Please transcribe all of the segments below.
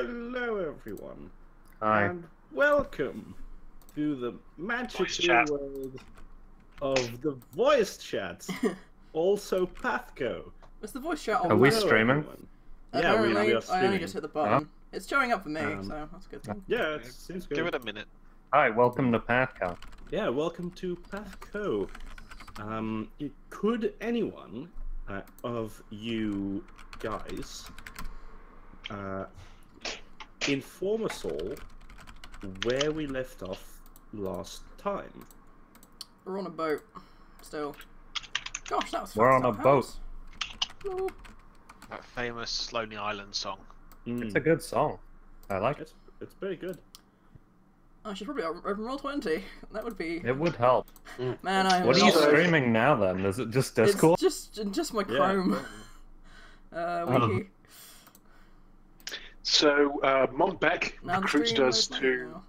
Hello, everyone. Hi. And welcome to the magical world of the voice chat. Also PATHCO. It's the voice chat. Are we streaming? Everyone. Yeah, we are streaming. I only just hit the button. It's showing up for me, so that's a good thing. Yeah, it seems good. Give it a minute. Hi, welcome to PATHCO. Yeah, welcome to PATHCO. Could anyone of you guys inform us all where we left off last time? We're on a boat still. Gosh, that was. We're on a boat. Ooh. That famous Lonely Island song. It's a good song. I like it. It's very good. I should probably open Roll20. That would be. It would help. Man, I. What are you streaming now then? Is it just Discord? It's just my Chrome. Wiki. So Montbec recruited us to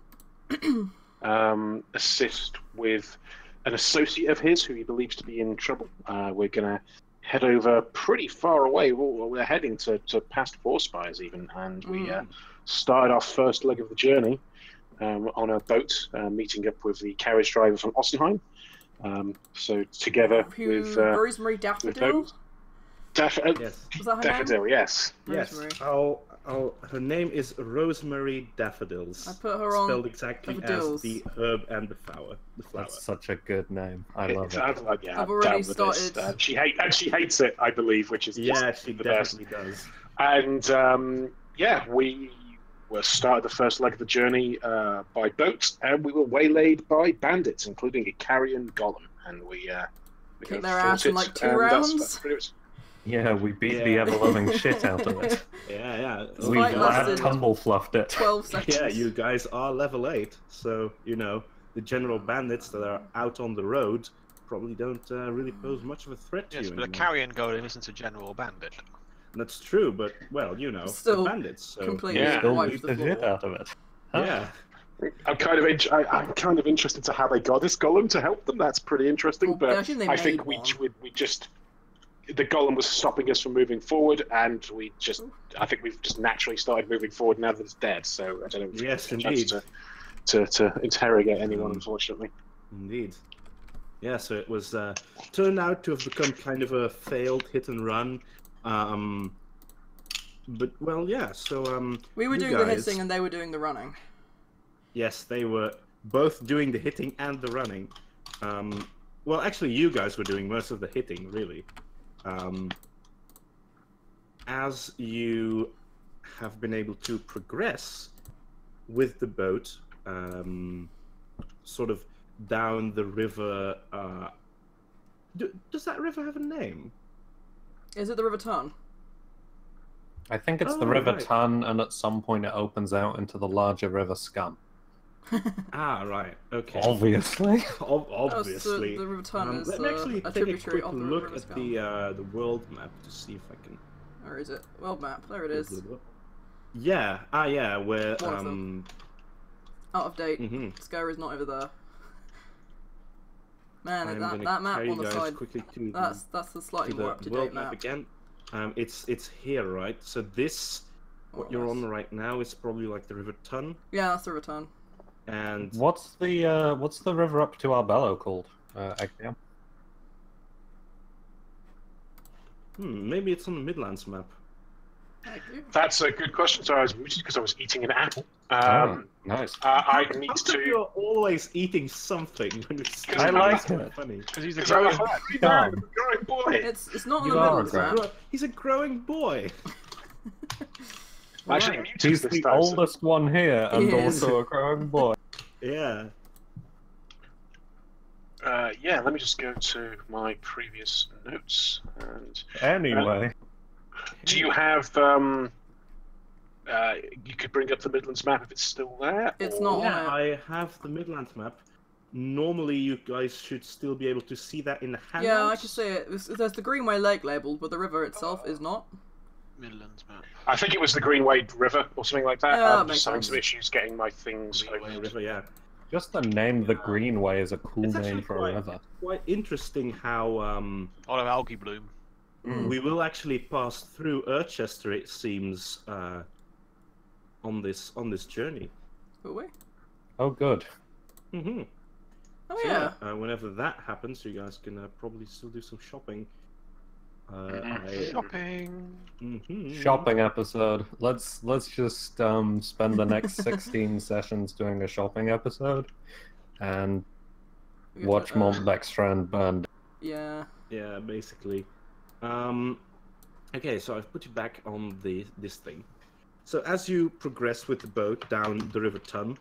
assist with an associate of his who he believes to be in trouble. We're gonna head over pretty far away. We're heading to past Four Spires even, and we started our first leg of the journey on a boat, meeting up with the carriage driver from Ossenheim. So together with Rosemary Daffodil. Yes. Was that her Daffodil, name? yes. Rosemary. Yes. Her name is Rosemary Daffodils. I put her on spelled exactly daffodils. as the herb and the flower. That's such a good name. I love it. I've already started. She hates it, I believe, which is she the definitely best. does. And we started the first leg of the journey by boat, and we were waylaid by bandits, including a carrion golem, and we kicked their ass in like 2 rounds. That's pretty much... Yeah, we beat the ever-loving shit out of it. Yeah. We tumble fluffed it. 12 seconds. Yeah, you guys are level 8, so you know the general bandits that are out on the road probably don't really pose much of a threat to you. Yes, but anymore. a carrion golem isn't a general bandit. That's true, but well, you know, Still the bandits. So. completely Still wiped beat the the shit floor. out of it. Yeah. I'm kind of interested to how they got this golem to help them. That's pretty interesting. Well, but I I think we just the golem was stopping us from moving forward, and I think we've just naturally started moving forward now that it's dead. So I don't know. If Yes, we have a indeed. chance to interrogate anyone, unfortunately. Indeed. Yeah, so it was turned out to have become kind of a failed hit and run. But well, yeah. So we were you doing the guys- hitting and they were doing the running. Yes, they were both doing the hitting and the running. Well, actually, you guys were doing most of the hitting, really. As you have been able to progress with the boat, sort of down the river. Does that river have a name? Is it the River Tarn? I think it's the Oh, River right. Tun, and at some point it opens out into the larger River Scum. Ah, right. Okay. Obviously. Obviously. The River Tarn is let me actually a take a tributary quick of the look River at Scum. the world map to see if I can. Where is it? World map. There it is. Yeah. Ah, yeah. Where One of them. Out of date. Scar is not over there. Man, I'm that gonna map carry on the you guys side. quickly to That's a slightly the more up to world date map map. again. It's here, right? So this, what you're on right now, is probably like the River Tun, Yeah, that's the River Tarn. and What's the river up to Arbello called? Axiom? maybe it's on the Midlands map. That's a good question. So I was muted because I was eating an apple. Nice. I need How come to. you're always eating something when it's I like it. funny. Because he's a Because I'm growing. a growing boy. It's not on You the are Midlands map. He's a growing boy. I'm actually muted He's this the time, so- oldest one here, and He is. also a growing boy. Yeah. Yeah, let me just go to my previous notes. And Anyway. do you have? You could bring up the Midlands map if it's still there. It's or- not. Yeah, I have the Midlands map. Normally, you guys should still be able to see that in the handouts. Yeah, I can see it. There's the Greenway Lake labelled, but the river itself is not. Midlands map. I think it was the Greenway River or something like that. Yeah, that I'm makes just having sense. some issues getting my things Greenway opened. River, yeah. Just the name The Greenway is a cool It's name actually for a river. quite interesting how All of algae bloom. we will actually pass through Urchester, it seems, on this journey. Will we? Oh, good. Mm-hmm. Oh So, yeah. whenever that happens, you guys can probably still do some shopping. Shopping. Shopping episode. Let's just spend the next 16 sessions doing a shopping episode, and We get watch to, Montbeck's friend burned. Yeah. Yeah, basically. Okay, so I've put you back on this thing. So as you progress with the boat down the River Tun,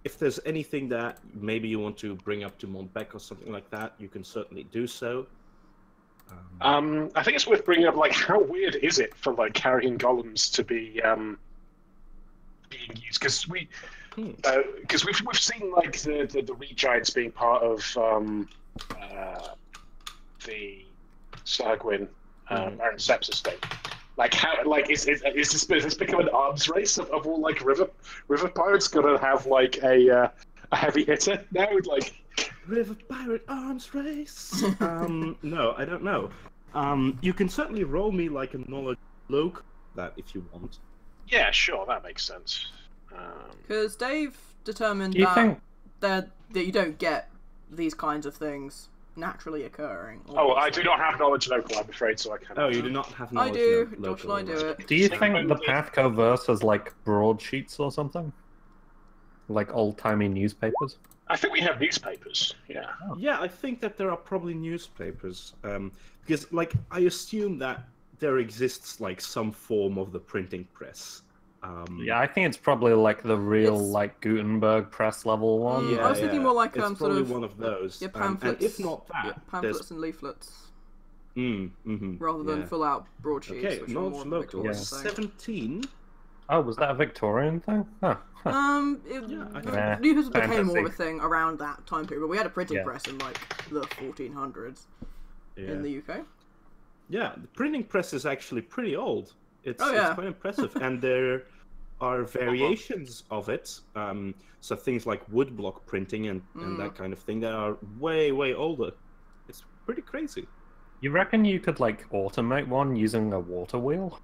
if there's anything that maybe you want to bring up to Montbec or something like that, you can certainly do so. I think it's worth bringing up, like, how weird is it for like carrying golems to be being used? Because we've seen like the Regiants being part of the Sargwyn Baron Sepsis thing. Like, how, like, is this become an arms race of all like river pirates gonna have like a heavy hitter now? Like, River Pirate Arms Race? No, I don't know. You can certainly roll me like a knowledge local that if you want. yeah, sure, that makes sense. Because Dave determined Do you that think? that you don't get these kinds of things naturally occurring. Oh, I obviously. do not have knowledge local, I'm afraid, so I can't. Oh, you do not have I knowledge do. local. Or shall I do it? Do you think the PATHCO verse has like broadsheets or something? Like old-timey newspapers? I think we have newspapers. Yeah. Yeah, I think that there are probably newspapers. Because, like, I assume that there exists, like, some form of the printing press. Yeah, I think it's probably like the real It's- like Gutenberg press level one. Yeah, I was thinking more like it's sort probably of one of those. yeah, And pamphlets. if not that, yeah, pamphlets and leaflets, rather than full out broadsheets, Okay, which are more knowledge of a local. Victorian Yeah. thing. 17. Oh, was that a Victorian thing? Huh. Yeah, Nah, newspapers became more of a fantasy. thing around that time period, but we had a printing Yeah. press in like the 1400s in the UK. Yeah, the printing press is actually pretty old. It's yeah. quite impressive, and there are variations of it. So things like woodblock printing and that kind of thing that are way, way older. It's pretty crazy. You reckon you could like automate one using a water wheel?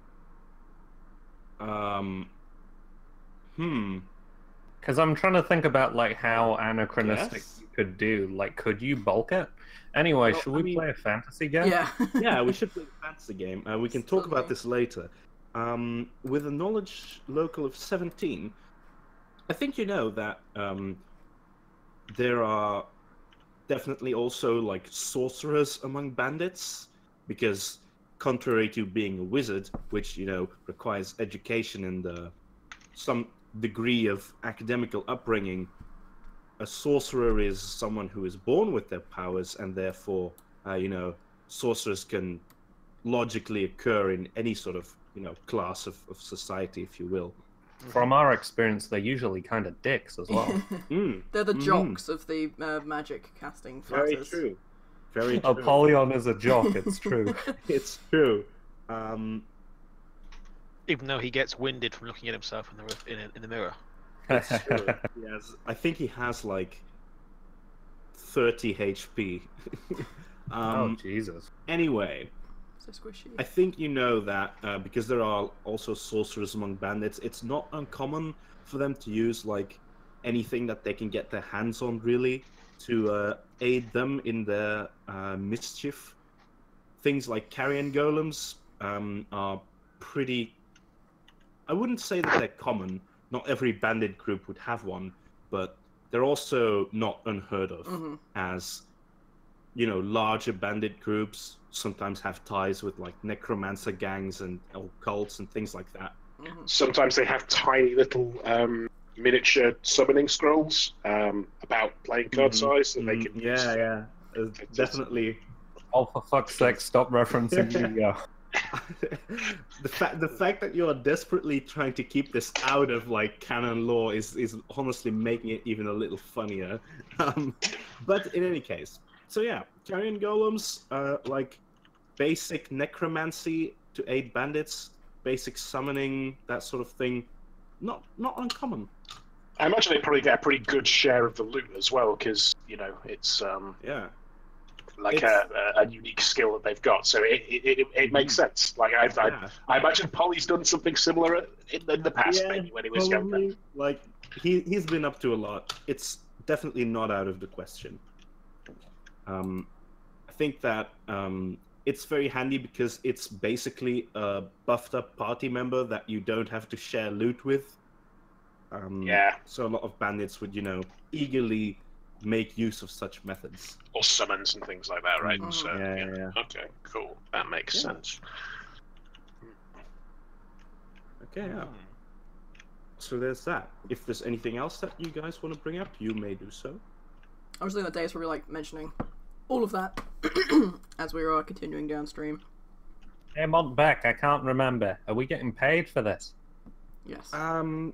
Because I'm trying to think about like how anachronistic Yes. you could do. Like, could you bulk it? Anyway, Well, should I we mean- play a fantasy game? Yeah. Yeah, we should play the fantasy game. We can talk about Certainly. this later. With a knowledge local of 17, I think you know that there are definitely also like sorcerers among bandits, because contrary to being a wizard, which requires education and some degree of academical upbringing, a sorcerer is someone who is born with their powers, and therefore sorcerers can logically occur in any sort of class of society, if you will. From our experience, they're usually kind of dicks as well. They're the jocks of the magic casting Very classes. true. Very true. Apollyon is a jock, it's true. It's true. Even though he gets winded from looking at himself in the mirror. It's true. Yes, I think he has like 30 HP. Oh, Jesus. Anyway, So squishy. I think you know that because there are also sorcerers among bandits, it's not uncommon for them to use like anything that they can get their hands on, really, to aid them in their mischief. Things like carrion golems are pretty... I wouldn't say that they're common. Not every bandit group would have one, but they're also not unheard of, as larger bandit groups sometimes have ties with like necromancer gangs and cults and things like that. Sometimes they have tiny little miniature summoning scrolls about playing card size that they can use. Yeah, definitely. Oh, for fuck's sake, stop referencing Yu-Gi-Oh! The fact that you are desperately trying to keep this out of like canon lore is honestly making it even a little funnier. But in any case, so yeah, carrion golems, like basic necromancy to aid bandits, basic summoning, that sort of thing, not uncommon. I imagine they probably get a pretty good share of the loot as well, because it's Yeah. like a unique skill that they've got. So it makes sense. Like I imagine Polly's done something similar in the past, maybe when he was younger. Like he's been up to a lot. It's definitely not out of the question. I think that it's very handy because it's basically a buffed up party member that you don't have to share loot with. So a lot of bandits would, eagerly make use of such methods. Or summons and things like that, right? So, yeah. Okay, cool. That makes sense. Okay, yeah. So there's that. If there's anything else that you guys want to bring up, you may do so. I was thinking that Dave's probably mentioning all of that as we were continuing downstream. Hey, Montbec, I can't remember. Are we getting paid for this? Yes. Well,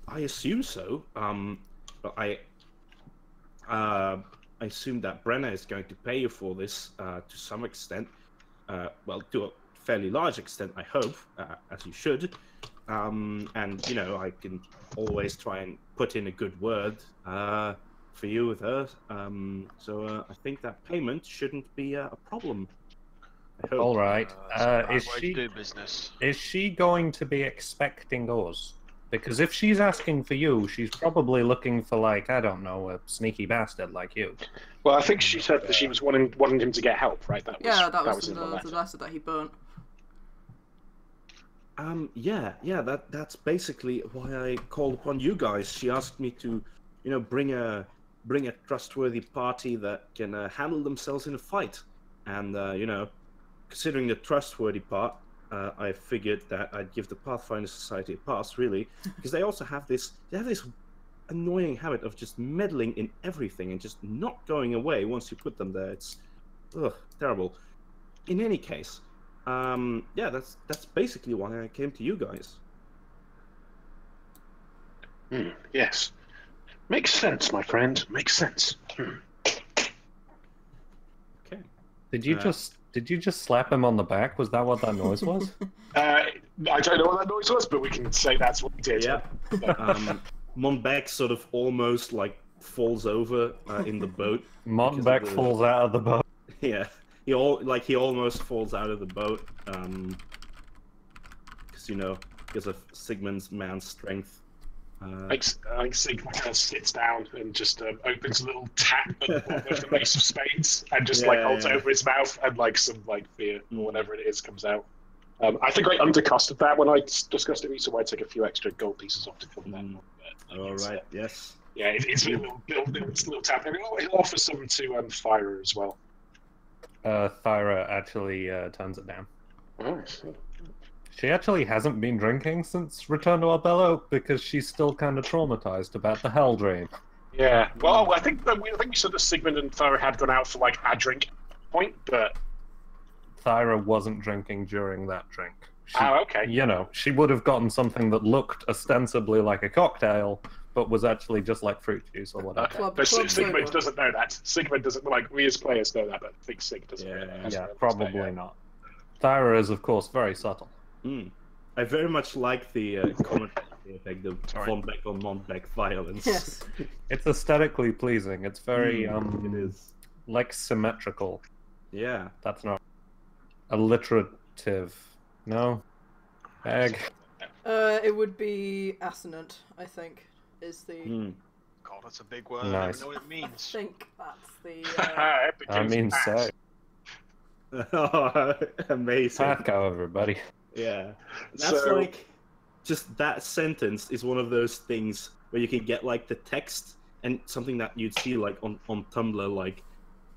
I assume so. But I assume that Brenna is going to pay you for this to some extent. Well, to a fairly large extent, I hope, as you should. And I can always try and put in a good word for you with her. So I think that payment shouldn't be a problem. I hope. All right. Is she going to be expecting us? Because if she's asking for you, she's probably looking for, like, I don't know, a sneaky bastard like you. Well, I think she said that she was wanting him to get help, right? That was the letter that he burnt. That's basically why I called upon you guys. She asked me to, bring a trustworthy party that can handle themselves in a fight, and considering the trustworthy part, I figured that I'd give the Pathfinder Society a pass, really, because they also have this annoying habit of just meddling in everything and just not going away once you put them there. It's terrible. In any case, that's basically why I came to you guys. Yes, makes sense, my friend. Makes sense. Okay. Did you just slap him on the back? Was that what that noise was? I don't know what that noise was, but we can say that's what we did. Yeah. Montbec sort of almost falls over in the boat. Montbec falls out of the boat. Yeah, he almost falls out of the boat because of Sigmund's man strength. I think Sigmund kind of sits down and just opens a little tap at the bottom of the Ace of Spades and just holds over his mouth and some fear or whatever it is comes out. I think I undercosted that when I discussed it, so I take a few extra gold pieces off to cover that. All right. Yes. Yeah, it's a little tap. And he'll offer some to Thyra as well. Thyra actually turns it down. Oh, I see. She actually hasn't been drinking since Return to Arbello because she's still kind of traumatized about the Hell Dream. Yeah, well, I think we said that Sigmund and Thyra had gone out for a drink point, but Thyra wasn't drinking during that drink. Okay. She would have gotten something that looked ostensibly like a cocktail, but was actually just like fruit juice or whatever. But Sigmund doesn't know that. Sigmund doesn't, we as players know that, but I think Sig doesn't know that. Yeah, probably not. Thyra is, of course, very subtle. I very much like the commentary effect, the Von Beck on Montbec violence. Yes. It's aesthetically pleasing. It's very it is symmetrical. Yeah. That's not alliterative. No. Egg. It would be assonant, I think, is the. God, that's a big word. Nice. I don't know what it means. I think that's the. I mean, so. Oh, amazing. PATHCO, everybody. Yeah. That's just that sentence is one of those things where you can get the text and something that you'd see on Tumblr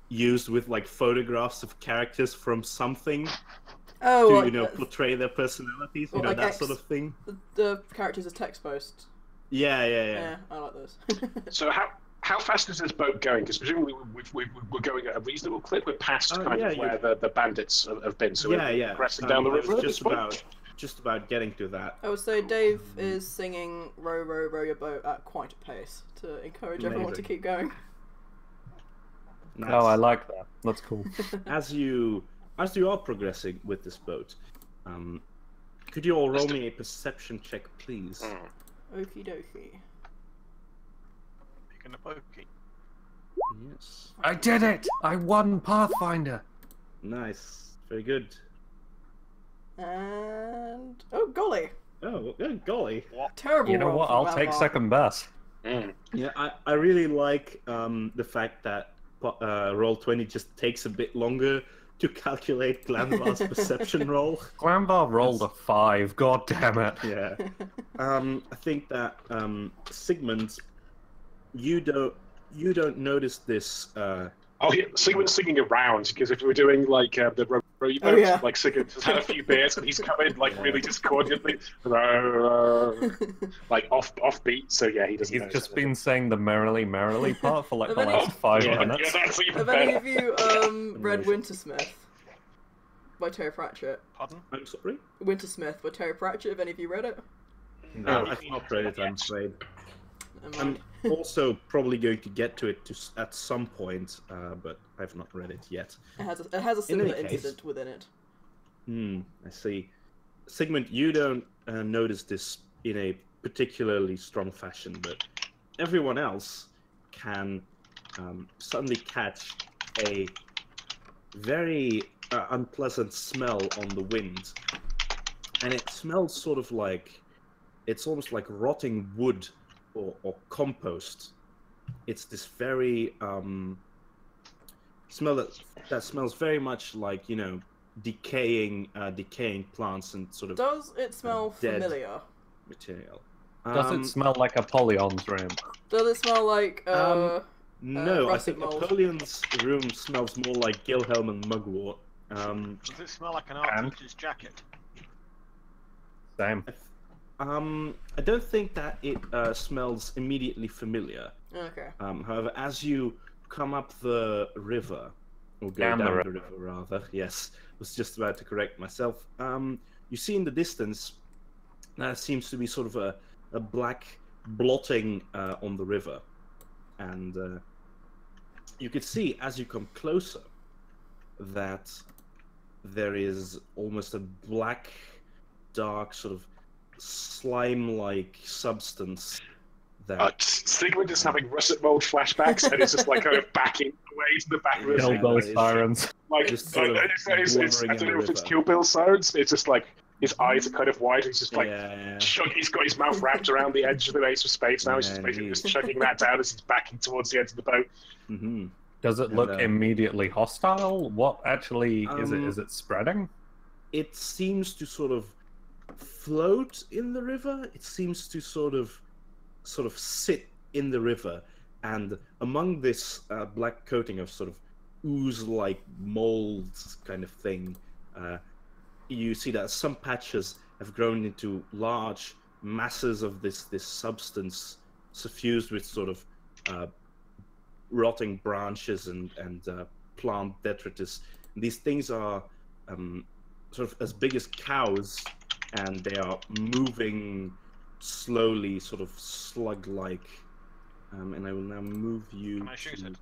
used with photographs of characters from something to portray their personalities, that sort of thing. The characters as text posts. Yeah, I like those. So how fast is this boat going? Because presumably we're going at a reasonable clip. We're past where the bandits have been. So we're progressing down the river. Just about getting to that. I would say Dave is singing "Row, row, row your boat" at quite a pace to encourage everyone to keep going. Nice. Oh, I like that. That's cool. As you are progressing with this boat, could you all roll me a perception check, please? Okie dokie. Picking a pokey. Yes. I did it! I won Pathfinder! Nice. Very good. And oh golly, Oh, golly. terrible You know roll what? for I'll take Vanvar. second best. Yeah, I really like the fact that Roll20 just takes a bit longer to calculate Glanvar's perception roll. Glanvar rolled a 5, god damn it. Yeah. I think that Sigmund, you don't notice this. Oh, yeah, Sigmund's singing around, because if we're doing like the row boat, yeah. like Sigmund has had a few beers and he's come in like really discordantly, like offbeat. So yeah, he doesn't. He's notice just anything. been saying the merrily, merrily part for like the Have any- last 5 Yeah. Yeah, minutes. that's even Have any better. of you read Wintersmith by Terry Pratchett? Pardon? I'm sorry. Wintersmith by Terry Pratchett. Have any of you read it? No, I've not read it. I'm afraid. Never I'm mind. also probably going to get to it at some point, but I've not read it yet. It has a In similar any case- incident within it. I see. Sigmund, you don't notice this in a particularly strong fashion, but everyone else can suddenly catch a very unpleasant smell on the wind. And it smells sort of like, it's almost like rotting wood or compost. It's this very smell that smells very much like, you know, decaying plants and sort of Does it smell dead. familiar? material. Does it smell like Apollyon's room? Does it smell like No, I russet think mold? Napoleon's room smells more like Gilhelm and Mugwort. Does it smell like an art And? teacher's jacket? Same. I don't think that it smells immediately familiar. Okay. However, as you come up the river, or go Down down, the the river rather, yes, was just about to correct myself. You see in the distance, there seems to be sort of a black blotting on the river, and you could see as you come closer that there is almost a black, dark sort of slime-like substance that Sigmund is having russet mold flashbacks and it's just like kind of backing away to the back of the Kill Yeah, Bill that is- sirens. like, just sort of it's, I blubbering don't in know the if it's river. Kill Bill sirens. It's just like his eyes are kind of wide. He's just like yeah. he's got his mouth wrapped around the edge of the ace of spades. Now he's just Yeah, basically indeed. just chugging that down as he's backing towards the edge of the boat. Mm-hmm. Does it And, look immediately hostile? What actually is it? Um, Is it spreading? It seems to sort of float in the river. It seems to sort of sit in the river, and among this black coating of sort of ooze-like mold kind of thing, you see that some patches have grown into large masses of this substance suffused with sort of rotting branches and plant detritus. And these things are sort of as big as cows, and they are moving slowly, sort of slug-like. And I will now move you Can I shoot to it?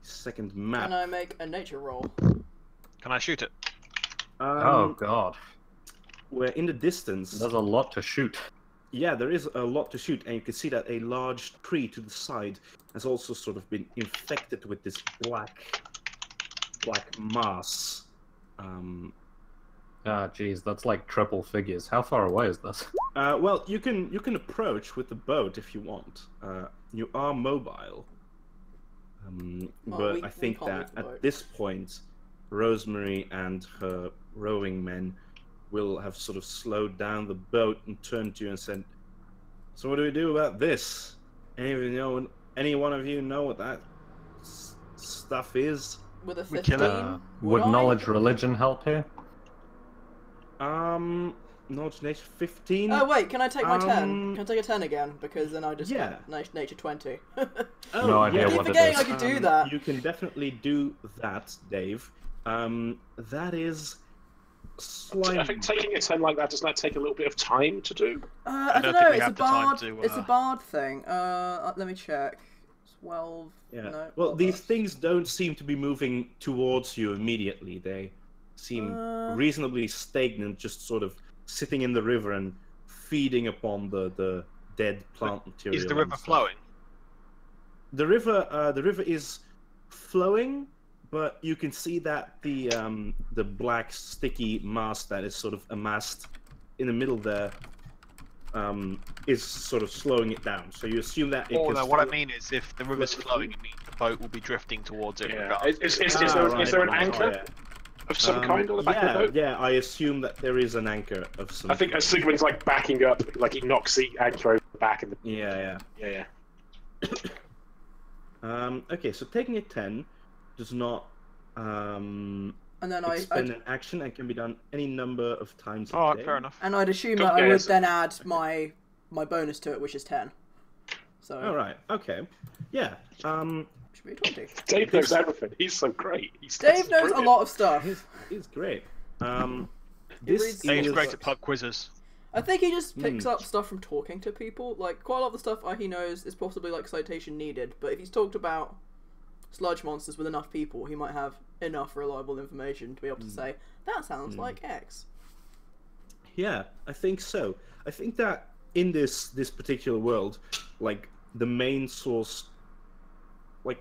second map. Can I make a nature roll? Can I shoot it? Oh god, Where in the distance, there's a lot to shoot. yeah, there is a lot to shoot, and you can see that a large tree to the side has also sort of been infected with this black mass. Ah, geez, that's like triple figures. How far away is this? Well, you can approach with the boat if you want. You are mobile, Well, but we I think can't that move the boat. at this point, Rosemary and her rowing men will have sort of slowed down the boat and turned to you and said, "So what do we do about this? Any one of you know what that stuff is?" With a We 15? kill it. Would I? knowledge religion help here? Knowledge nature 15. Oh wait, can I take my 10? Um, Can I take a 10 again? Because then I just yeah. got nature 20. Oh, No idea I keep what it forgetting is. I could do that. You can definitely do that, Dave. That is slime. I think taking a 10 like that, doesn't that take a little bit of time to do? I don't don't know, think we it's a have the time bard. to, It's a bard thing. Let me check. 12. Yeah. No, Well, 12 these plus. things don't seem to be moving towards you immediately. They seem reasonably stagnant, just sort of sitting in the river and feeding upon the dead plant material. Is the and river stuff. flowing? The river is flowing, but you can see that the black sticky mass that is sort of amassed in the middle there is sort of slowing it down. So you assume that it Oh can no, what I still- mean is if the river's flowing, it means the boat will be drifting towards it. Yeah. regardless. Is there an right, anchor yeah. of some kind on the back yeah, of the boat? Yeah, I assume that there is an anchor of some I think as Sigmund's like backing up, like he knocks the anchor over the back, and Yeah. yeah. Okay, so taking a 10 does not And then expend an action and can be done any number of times a Alright, day. fair enough. And I'd assume Don't that I care, would so- then add my bonus to it, which is 10. So All right. Okay. Yeah. should be 20. Dave knows everything. He's so great. Dave knows a lot of stuff. He's great. reads This Dave's is great at pub quizzes. I think he just picks up stuff from talking to people. Like, quite a lot of the stuff he knows is possibly, like, citation needed. But if he's talked about sludge monsters with enough people, he might have enough reliable information to be able to say, that sounds like X. Yeah, I think so. I think that in this particular world, like, the main source, like,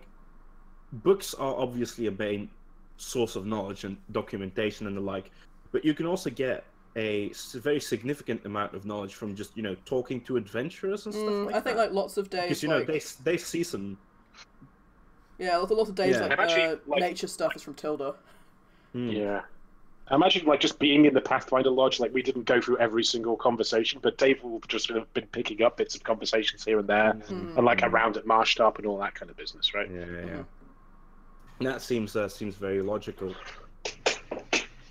books are obviously a main source of knowledge and documentation and the like, but you can also get a very significant amount of knowledge from just, talking to adventurers and stuff like that. I think, like, lots of days, Because, they see some... Yeah, lots of days, Yeah. like, Actually, like- nature stuff is from Tilda. Yeah. I imagine like just being in the Pathfinder Lodge, like we didn't go through every single conversation, but Dave will just have been picking up bits of conversations here and there, and like around at Marshtop and all that kind of business, right? Yeah. That seems very logical.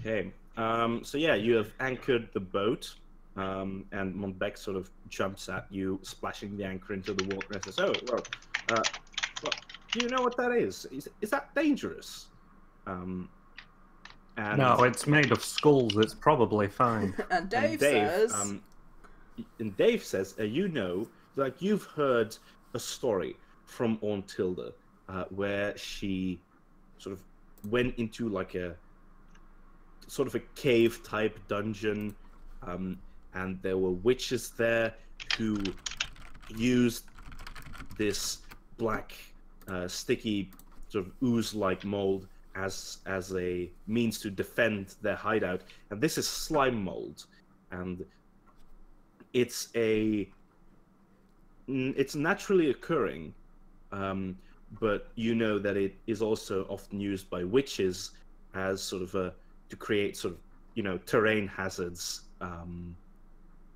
Okay. So yeah, you have anchored the boat, and Montbec sort of jumps at you, splashing the anchor into the water and says, "Oh, well, do you know what that is? Is that dangerous?" And No, it's made of skulls. It's probably fine. And Dave says... and Dave says, like you've heard a story from Orntilda, where she sort of went into like a sort of a cave type dungeon, and there were witches there who used this black, sticky sort of ooze-like mold as a means to defend their hideout, and this is slime mold, and it's naturally occurring, but you know that it is also often used by witches as sort of to create sort of terrain hazards,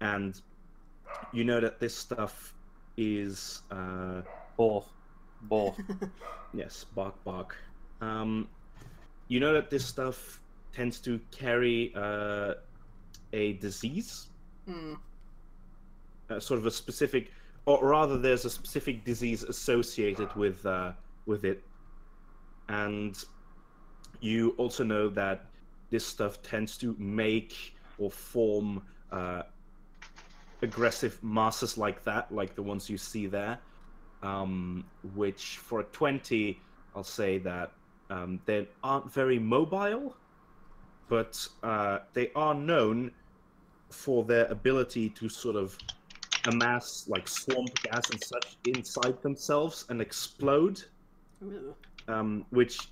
and you know that this stuff is Both. yes, bark. You know that this stuff tends to carry a disease, sort of a specific, or rather, there's a specific disease associated with it, and you also know that this stuff tends to make or form aggressive masses like that, like the ones you see there, which for a 20, I'll say that they aren't very mobile, but they are known for their ability to sort of amass like swamp gas and such inside themselves and explode, which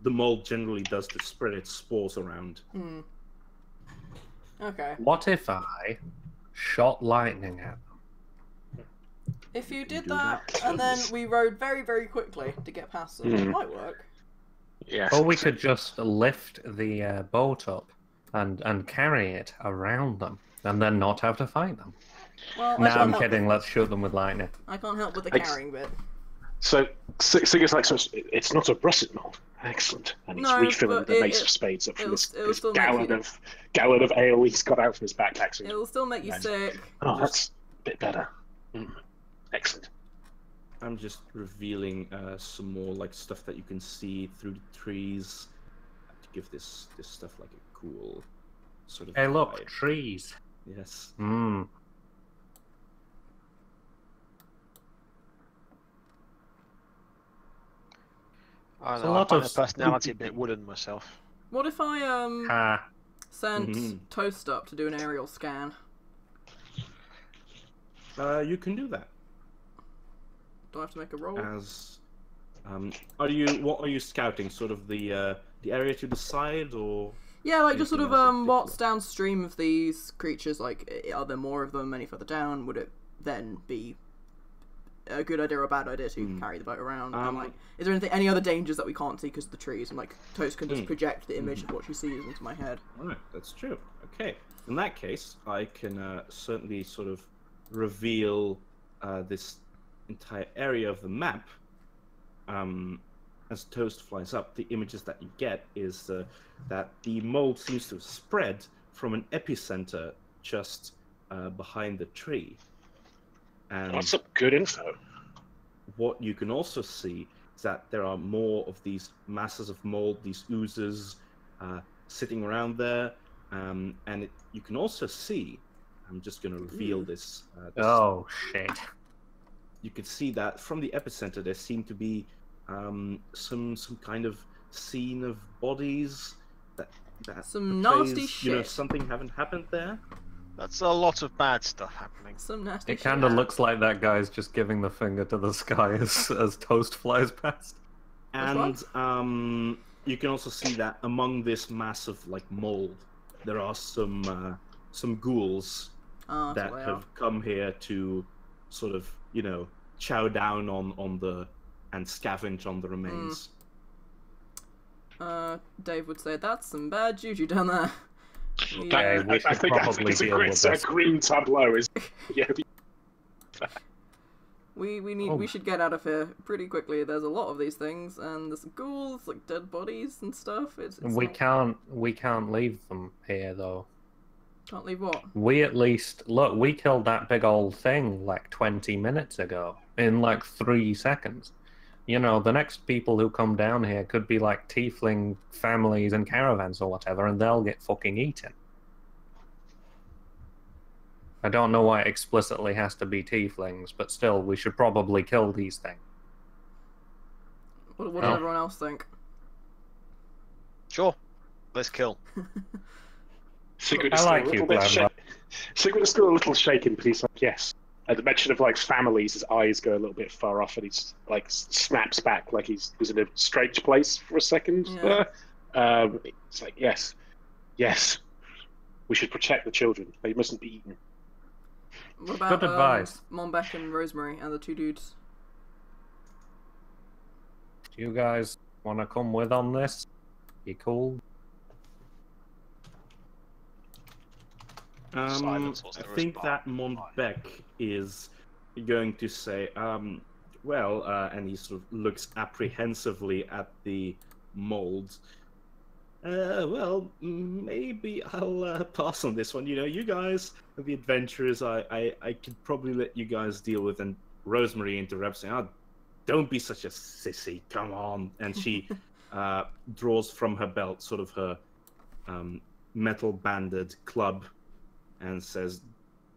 the mold generally does to spread its spores around. Okay. What if I shot lightning at them? If you did do that, that. and then we rode very, very quickly to get past them, it might work. Yeah. Or we could just lift the boat up and carry it around them, and then not have to fight them. Well, No, I'm kidding. Let's shoot them with lightning. I can't help with the Ex- carrying bit. So Sigurd's like, so it's not a russet mold. Excellent. And he's No, refilling but the Mace of Spades up from it'll this still make gallon of ale he's got out from his backpack. So It'll still make you Nice. sick. oh, that's a bit better. Excellent. I'm just revealing some more like stuff that you can see through the trees to give this stuff like a cool sort of Hey, look, vibe. trees. Yes. Hmm. I It's don't a know, I lot find of the personality a bit wooden myself. What if I Ha. sent Mhm. Toast up to do an aerial scan? You can do that Do I have to make a roll? as What are you scouting? Sort of the area to the side, or Yeah, like just sort of anything else in what's particular? downstream of these creatures? Like, are there more of them any further down? Would it then be a good idea or a bad idea to carry the boat around? And like, is there any other dangers that we can't see because of the trees? And like, Toast can just project the image of what she sees into my head. Right, that's true. Okay, in that case, I can certainly sort of reveal this entire area of the map. As Toast flies up, the images that you get is that the mold seems to have spread from an epicenter just behind the tree. And That's some good info. what you can also see is that there are more of these masses of mold, these oozes, sitting around there. You can also see, I'm just going to reveal this. Oh, shit. You can see that from the epicenter there seem to be some kind of scene of bodies that Some portrays, nasty you know, shit. something haven't happened there. That's a lot of bad stuff happening. Some nasty It shit. kind of looks like that guy's just giving the finger to the sky as Toast flies past. Which And you can also see that among this mass of like mold, there are some ghouls Ah, that so they have come here to sort of, you know, chow down on the and scavenge on the remains. Dave would say that's some bad juju down there. Yeah, we I should think probably it's a deal great with this. green tableau. Is yeah. We should get out of here pretty quickly. There's a lot of these things, and there's ghouls, like dead bodies and stuff. It's We not- can't leave them here though. can't leave what? We at least look. We killed that big old thing like 20 minutes ago in like 3 seconds. You know, the next people who come down here could be like tiefling families and caravans or whatever, and they'll get fucking eaten. I don't know why it explicitly has to be tieflings, but still, we should probably kill these things. What does everyone else think? Sure, let's kill. Sigrid I is still like a you, little bit Glenn, Sigrid is still a little shaken, but he's like, yes. At the mention of like families, his eyes go a little bit far off, and he's like snaps back, like he was in a strange place for a second. Yeah. It's like, yes, we should protect the children. They mustn't be eaten. What about Good advice. Monbeck and Rosemary and the two dudes? Do you guys want to come with on this? Be cool. Silence I was the think response. that Montbec is going to say, and he sort of looks apprehensively at the mold. Maybe I'll pass on this one. You know, you guys are the adventurers. I could probably let you guys deal with. And Rosemary interrupts, saying, "Oh, don't be such a sissy. Come on." And she draws from her belt sort of her metal banded club and says,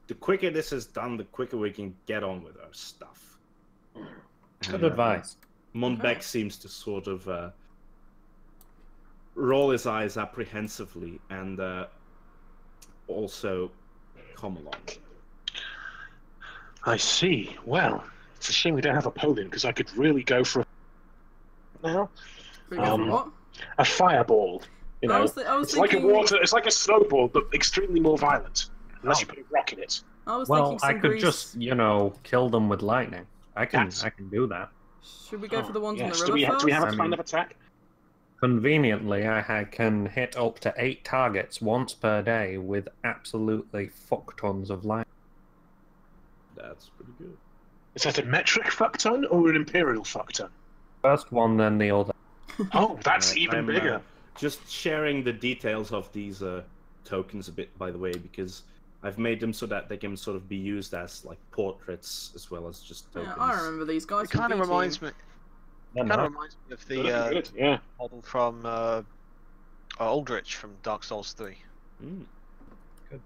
"The quicker this is done, the quicker we can get on with our stuff." Good And, advice. Monbeck Okay. seems to sort of roll his eyes apprehensively and also come along. I see. Well, it's a shame we don't have a Poland because I could really go for now Pretty good for what? a fireball. You know, I was it's thinking. it's like a snowball, but extremely more violent. Unless you put a rock in it. I was Well, thinking some I could grease. just, you know, kill them with lightning. I can do that. Should we go for the ones in Yes. the Do river we, first? do we have a I plan mean- of attack? Conveniently, I can hit up to 8 targets once per day with absolutely fuck tons of lightning. That's pretty good. Is that a metric fuck ton or an imperial fuck ton? First one, then the other. Oh, that's even I'm, bigger. Just sharing the details of these tokens a bit, by the way, because I've made them so that they can sort of be used as like portraits as well as just tokens. Yeah, I remember these guys. It kind of from B-Team. reminds me. They're Kind of not. reminds me of Good, the good, yeah. model from Aldrich from Dark Souls 3. Mm. Good.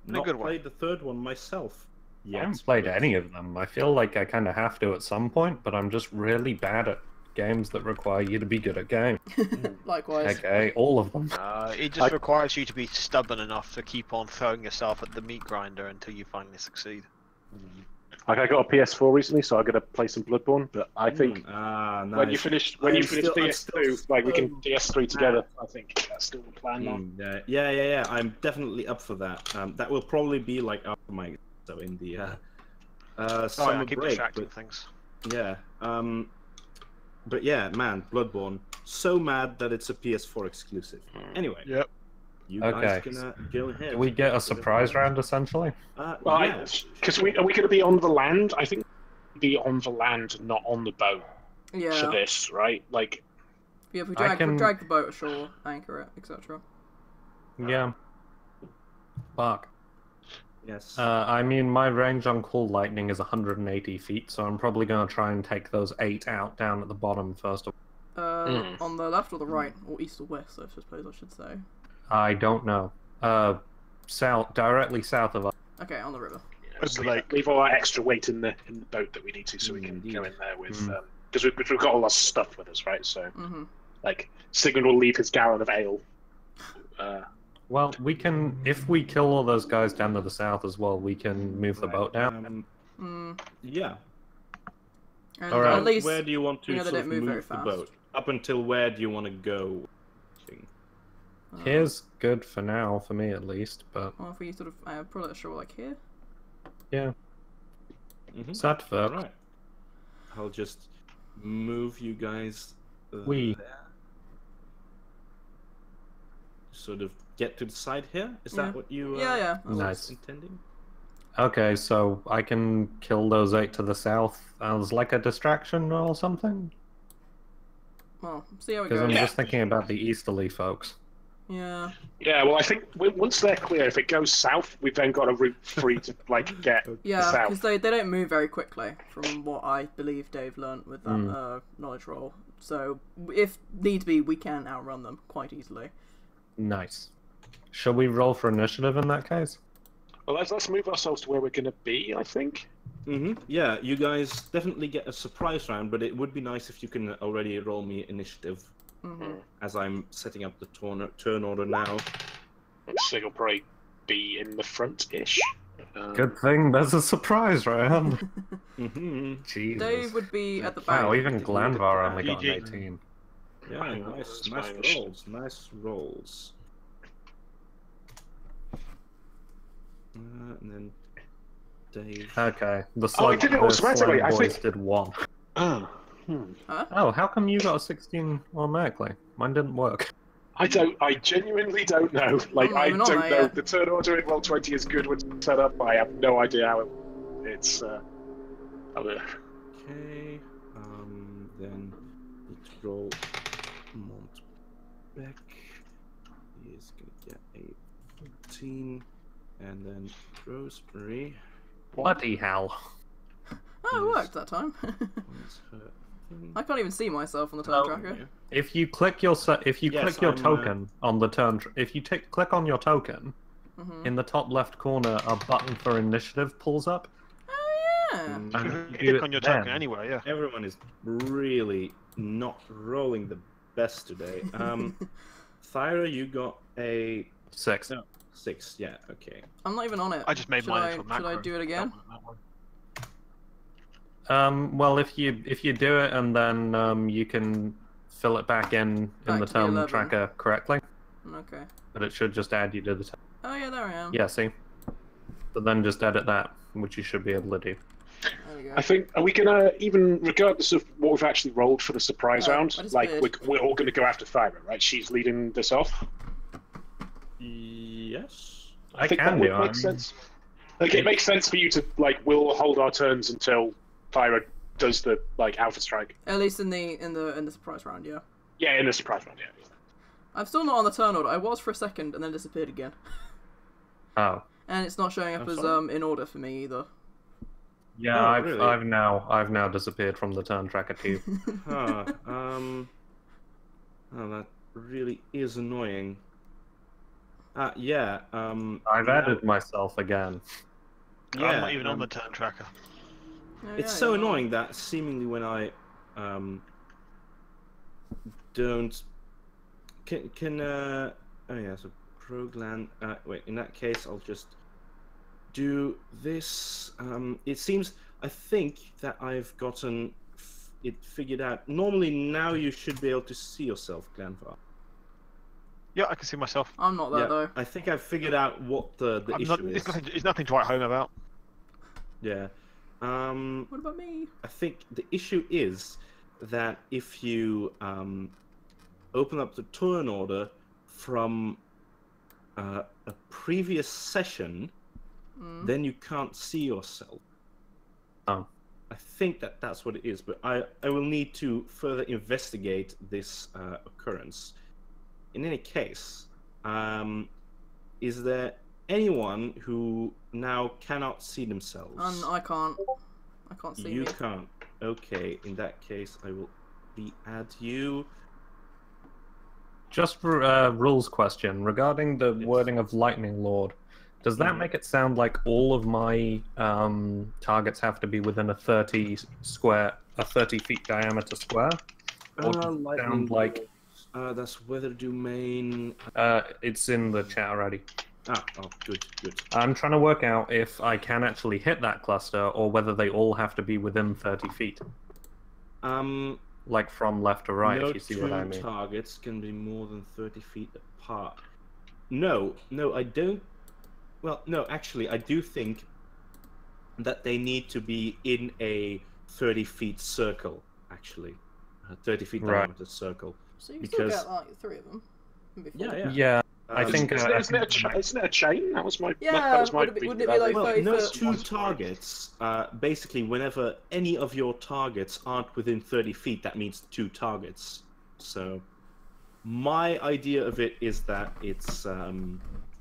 Not good one. played the third one myself. I haven't played any of them. I feel like I kind of have to at some point, but I'm just really bad at games that require you to be good at games. Likewise. Okay, all of them. It just requires you to be stubborn enough to keep on throwing yourself at the meat grinder until you finally succeed. Like, I got a PS4 recently, so I got to play some Bloodborne. But I think nice. when you finish PS2, like we can PS3 together. I think that's still the plan now. Yeah. I'm definitely up for that. That will probably be like after my so in the summer keep break. distracting things. Yeah. But yeah, man, Bloodborne. So mad that it's a PS4 exclusive. Anyway. Yep. You guys can go ahead. Do we get a surprise round essentially? Well, yeah. because are we going to be on the land? I think we'll be on the land, not on the boat. Yeah. For this, right? Like, Yeah, if we I can- drag the boat ashore, anchor it, etc. Yeah. Fuck. Yes. I mean, my range on Cool Lightning is 180 feet, so I'm probably going to try and take those 8 out down at the bottom first. On the left or the right, or east or west, I suppose I should say. I don't know. South, directly south of us. Okay, on the river. so leave all our extra weight in the boat that we need to, so we can go in there with because we've got all our stuff with us, right? So, like, Sigmund will leave his gallon of ale. Well, we can, if we kill all those guys down to the south as well, we can move the boat down. Yeah. And All right. at least Where do you want to they sort don't of move very move the fast. boat? Up until where do you want to go? Here's good for now, for me at least, but Well, if we sort of pull it ashore like here. yeah. Mm-hmm. Satva. Right. I'll just move you guys We. there. Sort of get to the side here? Is Yeah. that what you Yeah. was Nice. intending? Okay, so I can kill those 8 to the south as like a distraction or something? Well, see how it Because I'm goes. just thinking about the easterly folks. Yeah. Yeah, well, I think once they're clear, if it goes south, we've then got a route free to like get Yeah, south. because they don't move very quickly, from what I believe Dave learnt with that knowledge roll. So, if need be, we can outrun them quite easily. Nice. Shall we roll for initiative in that case? Well, let's move ourselves to where we're going to be. I think. Yeah, you guys definitely get a surprise round, but it would be nice if you can already roll me initiative as I'm setting up the turn order now. So you'll probably be in the front-ish. Good thing there's a surprise round. Jesus. Dave would be at the back. Wow, even Glanvar only got an GG. 18. Yeah, nice rolls. And then Dave. Okay, the Oh, it did it automatically, I boys think. did 1. Huh? Oh, how come you got a 16 automatically? Mine didn't work. I genuinely don't know. Like, I we're not don't there know. yet. The turn order in Roll20 is good when it's set up. I have no idea how it's. Okay. Then need to roll Montbec. He is gonna get a 14, and then Rosemary. Bloody hell. Oh, it worked that time. Where's her thing? I can't even see myself on the turn tracker. Yeah. If you click your Yes, click your I'm, token on the turn, if you click on your token, in the top left corner, a button for initiative pulls up. Oh, yeah. And You you can do click it on your then. token anywhere, yeah. Everyone is really not rolling the best today. Thyra, you got a 6. no, 6. Yeah, okay. I'm not even on it. I just made should mine I, into a Should I macro. do it again? Well, if you do it and then you can fill it back in Back the to the turn 11. tracker correctly, Okay. but it should just add you to the. Oh, yeah, there I am. Yeah, see. But then just edit that, which you should be able to do. There we go. I think, are we gonna, even regardless of what we've actually rolled for the surprise No, round, I just like did. we're all gonna go after Thyra, right? She's leading this off. Yes. I think can that would do. make sense. Like, it makes sense for you to like. We'll hold our turns until Thyra does the like alpha strike. At least in the surprise round, yeah. Yeah, in the surprise round, yeah. I'm still not on the turn order. I was for a second and then disappeared again. Oh. And it's not showing up I'm as sorry? in order for me either. Yeah, Oh, I've really? I've now disappeared from the turn tracker too. Huh. Oh, that really is annoying. Yeah. I've now- added myself again. Yeah, I'm not even on the turn tracker. Oh, It's yeah, so you're not. annoying that seemingly when I don't can oh yeah, so Proglan. Wait, in that case, I'll just do this. It seems. I think that I've gotten it figured out. Normally, now you should be able to see yourself, Glenvar. Yeah, I can see myself. I'm not there though. I think I've figured out what the issue is. It's nothing to write home about. Yeah. What about me? I think the issue is that if you open up the turn order from a previous session, then you can't see yourself. Oh. I think that that's what it is, but I will need to further investigate this occurrence. In any case, is there anyone who now cannot see themselves? I can't. I can't see You me. can't. Okay, in that case, I will add you. Just rules question regarding the wording of Lightning Lord. Does that make it sound like all of my targets have to be within a 30 feet diameter square? Or does it sound like that's weather domain. it's in the chat already? Oh, good. I'm trying to work out if I can actually hit that cluster or whether they all have to be within 30 feet. Like from left to right, no if you see what I mean. two targets can be more than 30 feet apart. No, I don't. Well, no, actually, I do think that they need to be in a 30 feet circle, actually. A 30 feet diameter circle. So you can still Because- get like 3 of them. Before. Yeah, I think... Isn't it a chain? That was my. Yeah, that was my wouldn't it be like Well, 30 no foot? two targets. Basically, whenever any of your targets aren't within 30 feet, that means 2 targets. So, my idea of it is that it's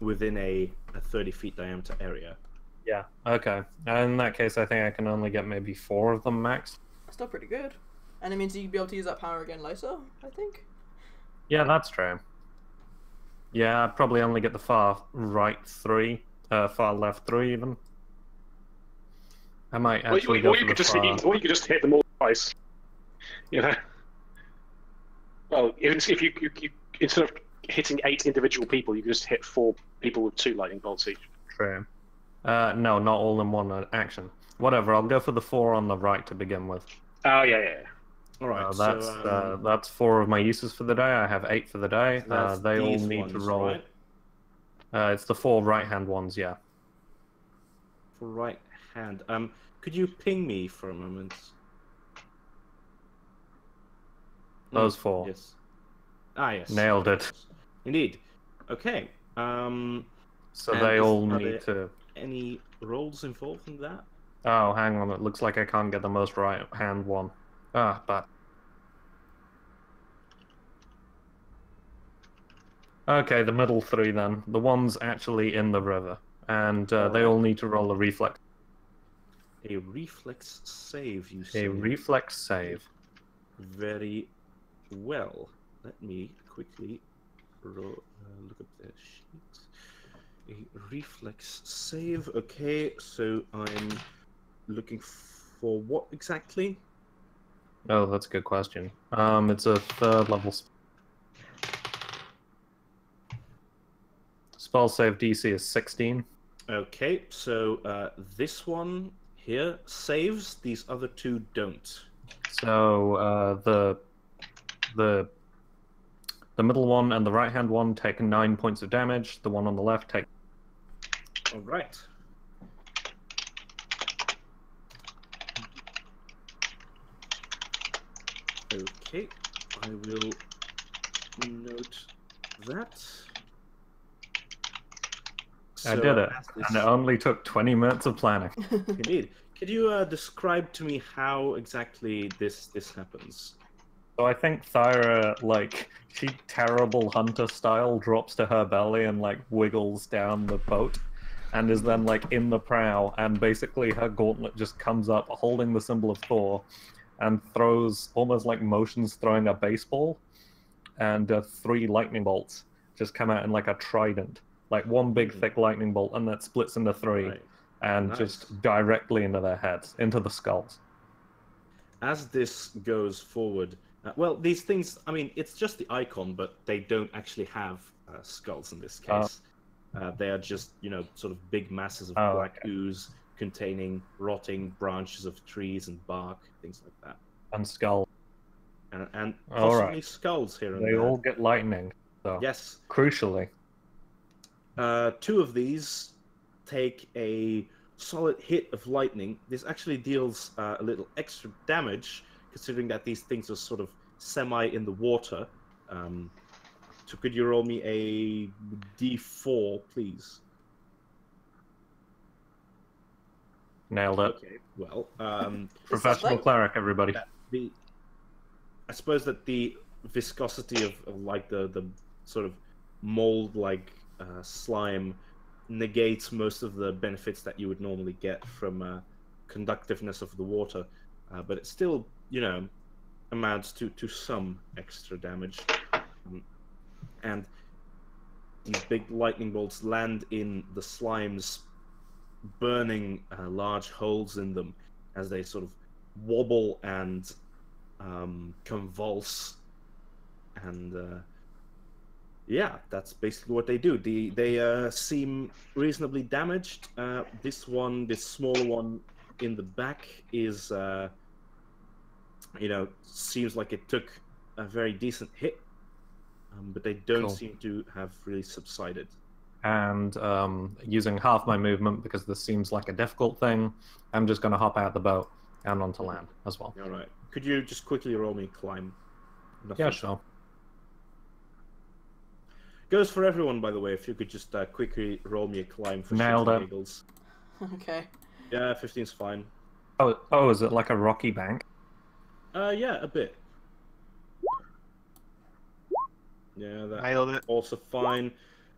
within a 30 feet diameter area. Yeah, okay. In that case, I think I can only get maybe 4 of them max. Still pretty good. And it means you'd be able to use that power again later, I think. Yeah, that's true. Yeah, I'd probably only get the far right 3, far left 3 even. I might actually go or for you the could just far... or you could just hit them all twice. You know. Well, if you instead of hitting 8 individual people, you could just hit 4 people with 2 lightning bolts each. True. No, not all in one action. Whatever, I'll go for the 4 on the right to begin with. Oh yeah. All right, That's 4 of my uses for the day. I have 8 for the day. that's They all these need to ones, roll. right? It's the 4 right-hand ones, yeah. For right hand. Could you ping me for a moment? Those 4. Yes. Ah, yes. Nailed it. Indeed. Okay. So And they all are need there to... any rolls involved in that? Oh, hang on. It looks like I can't get the most right-hand one. But... Okay, the middle 3 then. The one's actually in the river. And they all need to roll a reflex. A reflex save, you say? A reflex save. Very well. Let me quickly look up the sheet. A reflex save. Okay, so I'm looking for what exactly? Oh, that's a good question. It's a 3rd level spell save DC is 16. Okay, so this one here saves. These other 2 don't. So the middle one and the right hand one take 9 points of damage. The one on the left take. All right. Okay, I will note that. I did it, as this- and it only took 20 minutes of planning. Indeed. Could you describe to me how exactly this happens? So I think Thyra, like, she terrible hunter style drops to her belly and like wiggles down the boat, and is then like in the prow, and basically her gauntlet just comes up holding the symbol of Thor, and throws almost like motions throwing a baseball, and 3 lightning bolts just come out in like a trident, like one big thick lightning bolt, and that splits into 3, Right. and Nice. just directly into their heads, into the skulls. As this goes forward, well, these things, I mean, it's just the icon, but they don't actually have skulls in this case. They are just, sort of big masses of Oh, black okay. ooze containing rotting branches of trees and bark, things like that. And skull. And All possibly right. skulls here and They there. all get lightning. So Yes. crucially. 2 of these take a solid hit of lightning. This actually deals a little extra damage, considering that these things are sort of semi in the water. So could you roll me a d4, please? Nailed it. Okay, well, Professional thing? cleric, everybody. I suppose that the viscosity of like the sort of mold-like slime negates most of the benefits that you would normally get from conductiveness of the water, but it still, amounts to some extra damage. And these big lightning bolts land in the slimes, burning large holes in them as they sort of wobble and convulse. And yeah, that's basically what they do. They seem reasonably damaged. This smaller one in the back is, seems like it took a very decent hit, but they don't Cool. seem to have really subsided. And using half my movement, because this seems like a difficult thing, I'm just going to hop out the boat and onto land as well. All right. Could you just quickly roll me climb? Yeah, sure. Goes for everyone, by the way. If you could just quickly roll me a climb for Nailed shits and it. giggles. Okay. Yeah, 15's fine. Oh, is it like a rocky bank? Yeah, a bit. Yeah, that Nailed it. also fine.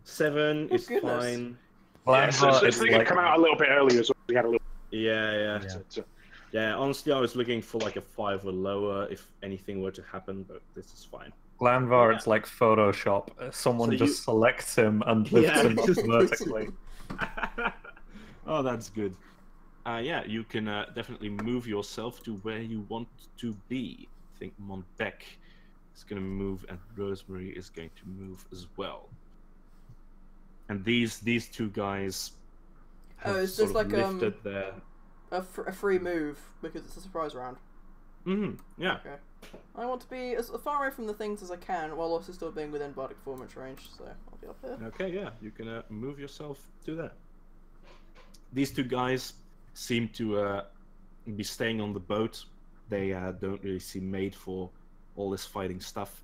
7 Oh, is goodness. fine. Yeah, so it's they could come out a little bit earlier as well. We had a little. Yeah. Yeah. Yeah, honestly, I was looking for like a 5 or lower if anything were to happen, but this is fine. Glanvar, Yeah. it's like Photoshop. Someone So just selects him and lifts Yeah, him up just- vertically. Oh, that's good. Yeah, you can definitely move yourself to where you want to be. I think Montbec is going to move, and Rosemary is going to move as well. And these 2 guys have Oh, it's sort just of like, lifted their... A free move because it's a surprise round. Yeah. Okay. I want to be as far away from the things as I can while also still being within bardic performance range, so I'll be up here. Okay, yeah, you can move yourself to that. These 2 guys seem to be staying on the boat. They don't really seem made for all this fighting stuff.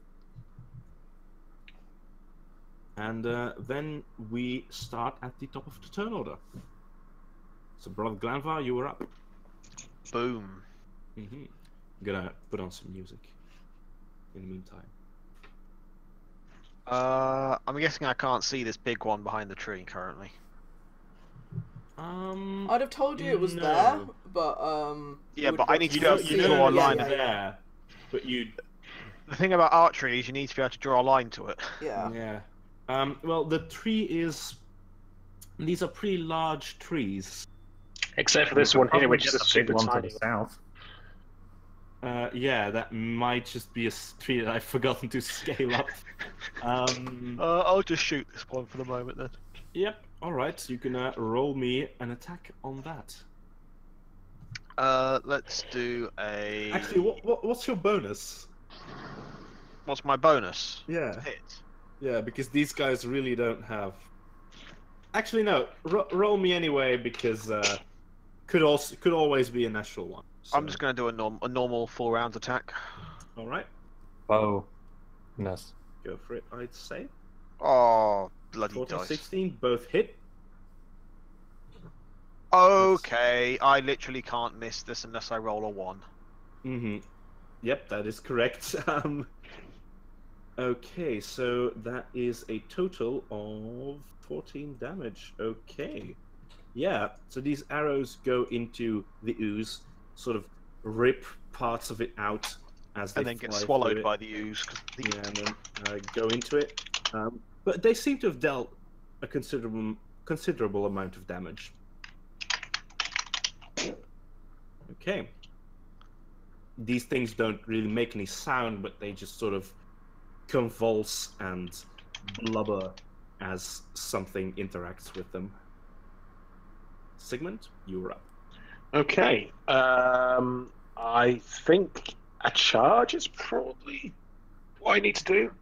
And then we start at the top of the turn order. So, Brother Glanvar, you were up. Boom. I'm gonna put on some music in the meantime. I'm guessing I can't see this big one behind the tree currently. I'd have told you it was No. there, but Yeah, you would but I have need to to be able to see draw a it. line Yeah, of yeah, there, but you... The thing about archery is you need to be able to draw a line to it. yeah. Yeah. Well, the tree is... These are pretty large trees. Except for this one here, which is a the big super one to tiny. the south. Yeah, that might just be a tree that I've forgotten to scale up. I'll just shoot this one for the moment then. Yep, alright, you can roll me an attack on that. Let's do a... Actually, what's your bonus? What's my bonus? Yeah. Hit. Yeah, because these guys really don't have... Actually, no, roll me anyway, because could always be a natural one. So. I'm just going to do a normal 4 rounds attack. Alright, Bonus. go for it, I'd say. Oh, bloody 14, dice. 16, both hit. Okay, I literally can't miss this unless I roll a 1. Yep, that is correct. Okay, so that is a total of 14 damage. Okay. Yeah, so these arrows go into the ooze, sort of rip parts of it out as they And then get fly swallowed through by the ooze. yeah, and then go into it. But they seem to have dealt a considerable amount of damage. Okay. These things don't really make any sound, but they just sort of convulse and blubber as something interacts with them. Sigmund, you're up. Okay. I think a charge is probably what I need to do.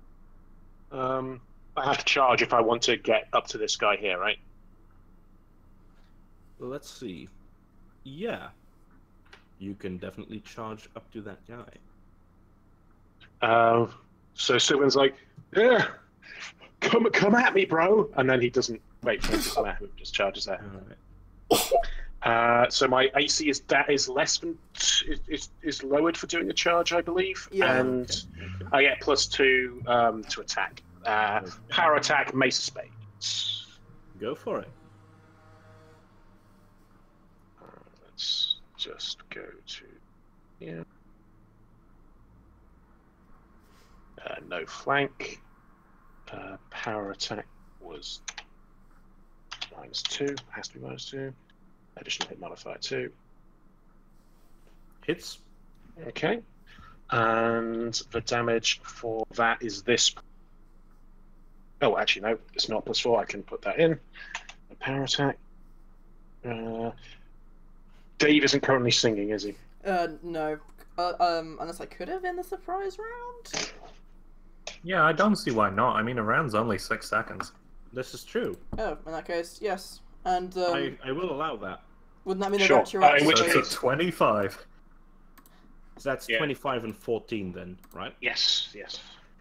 I have to charge if I want to get up to this guy here, right? Let's see. Yeah. You can definitely charge up to that guy. So Sylvan's like, yeah, come at me, bro. And then he doesn't wait for him to come at him, just charges at him. So my AC is less than is lowered for doing a charge, I believe, and Okay. I get +2 to attack. Power attack, Mace of Spades. Go for it. Let's just go to here. No flank. Power attack was -2. Has to be -2. Additional hit modifier 2. Hits. Okay. And the damage for that is this. Oh, actually, no, it's not +4. I can put that in. A power attack. Dave isn't currently singing, is he? No. Unless I could have in the surprise round? Yeah, I don't see why not. I mean, a round's only 6 seconds. This is true. Oh, in that case, yes. And, I will allow that. wouldn't that mean Sure. that you're In which So actually... it's a 25. So that's 25 and 14 then, right? Yes.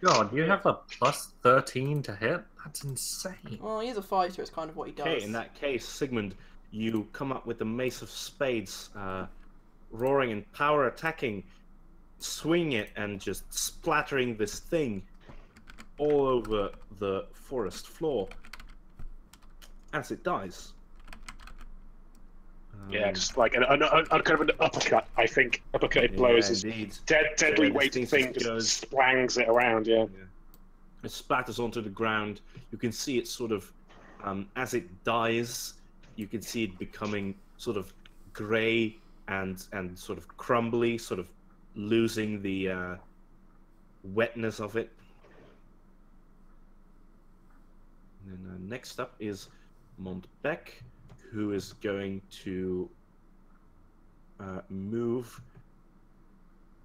God, you have a +13 to hit? That's insane. Well, he's a fighter, it's kind of what he does. Okay, in that case, Sigmund, you come up with the Mace of Spades, roaring and power attacking, swing it and just splattering this thing all over the forest floor as it dies. Yeah, just like a kind of an uppercut, I think. Uppercut blows his indeed. deadly Yeah, weighted this thing thing just splangs it around, yeah. It splatters onto the ground. You can see it sort of, as it dies, you can see it becoming sort of grey and sort of crumbly, sort of losing the wetness of it. And then next up is Montbec, who is going to move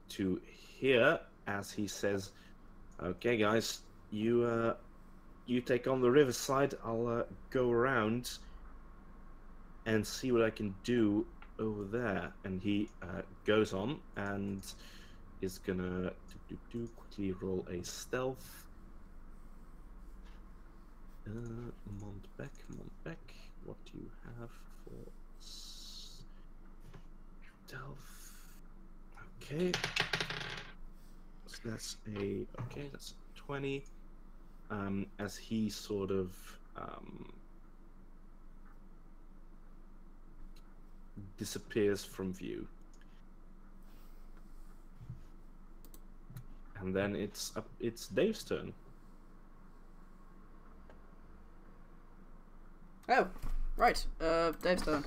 to here as he says, "Okay, guys, you take on the riverside. I'll go around and see what I can do over there." And he goes on and is gonna quickly roll a stealth. Montbec, what do you have for stealth? Okay, so that's a 20. As he sort of disappears from view, and then it's Dave's turn. Oh, right. Dave's turn.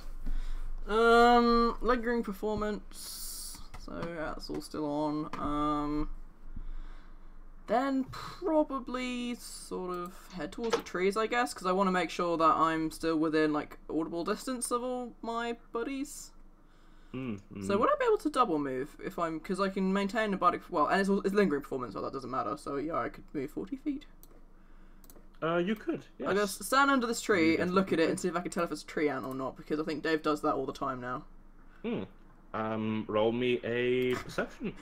Lingering performance. So yeah, that's all still on. Then probably sort of head towards the trees, I guess, because I want to make sure that I'm still within like audible distance of all my buddies. So would I be able to double move if I'm, because I can maintain a body, well, and it's lingering performance, so that doesn't matter. So yeah, I could move 40 feet. You could. Yes. I guess stand under this tree and look at it and see if I can tell if it's a tree ant or not, because I think Dave does that all the time now. Roll me a perception.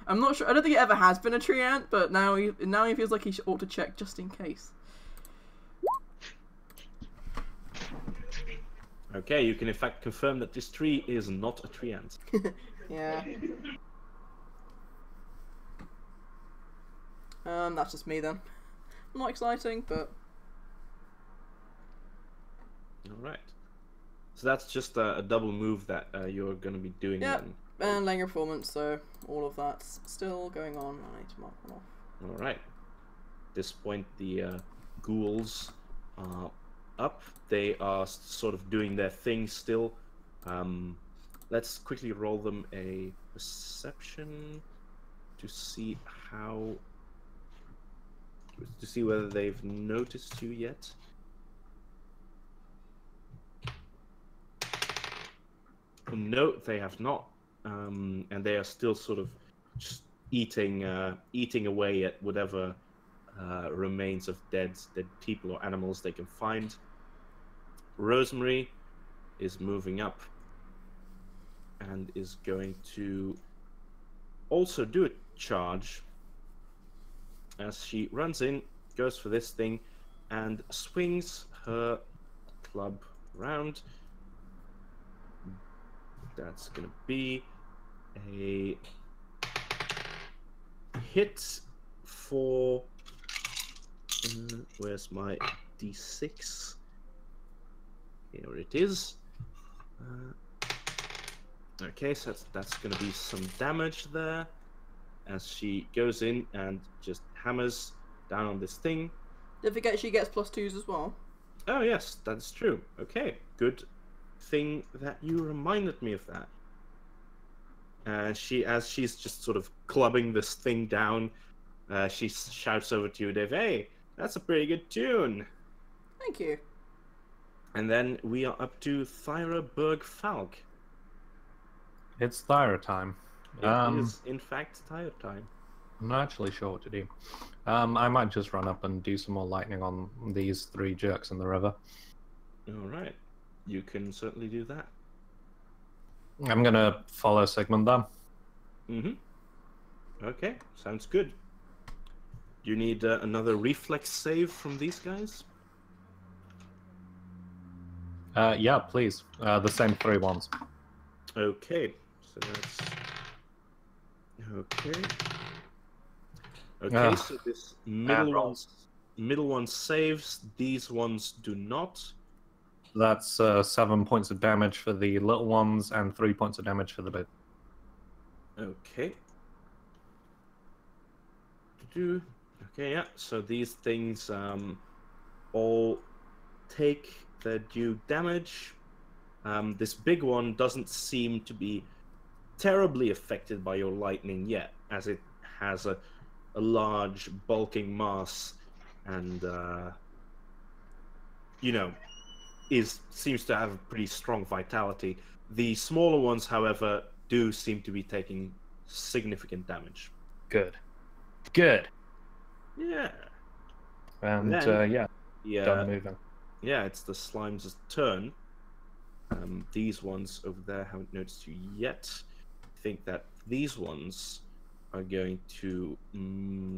I'm not sure. I don't think it ever has been a tree ant, but now he feels like he ought to check just in case. Okay, you can in fact confirm that this tree is not a tree ant. Yeah. That's just me then. Not exciting, but... Alright. So that's just a double move that you're going to be doing then. And Langer performance, so all of that's still going on. I need to mark one off. Alright. At this point, the ghouls are up. They are sort of doing their thing still. Let's quickly roll them a perception to see how to see whether they've noticed you yet. No, they have not, and they are still sort of just eating away at whatever remains of dead people or animals they can find. Rosemary is moving up and is going to also do a charge as she runs in, goes for this thing, and swings her club round. That's gonna be a hit for where's my d6? Here it is. Okay, so that's gonna be some damage there as she goes in and just hammers down on this thing. Don't forget she gets +2s as well. Oh yes, that's true. Okay, good thing that you reminded me of that. As she's just sort of clubbing this thing down, she shouts over to you, Dave, "Hey, that's a pretty good tune." Thank you. And then we are up to Thyra Berg-Falk. It's Thyra time. It is, in fact, Thyra time. I'm not actually sure what to do. I might just run up and do some more lightning on these 3 jerks in the river. All right, you can certainly do that. I'm gonna follow Sigmund then. Mm-hmm. Okay, sounds good. Do you need another reflex save from these guys? Yeah, please. The same 3 ones. Okay, so that's okay. Okay, so this middle one saves. These ones do not. That's 7 points of damage for the little ones and 3 points of damage for the big. Okay. Okay, yeah. So these things all take their due damage. This big one doesn't seem to be terribly affected by your lightning yet, as it has a large bulking mass and seems to have a pretty strong vitality. The smaller ones, however, do seem to be taking significant damage. Good. Yeah. And then, done moving. Yeah, it's the slimes' turn. These ones over there haven't noticed you yet. I think that these ones are going to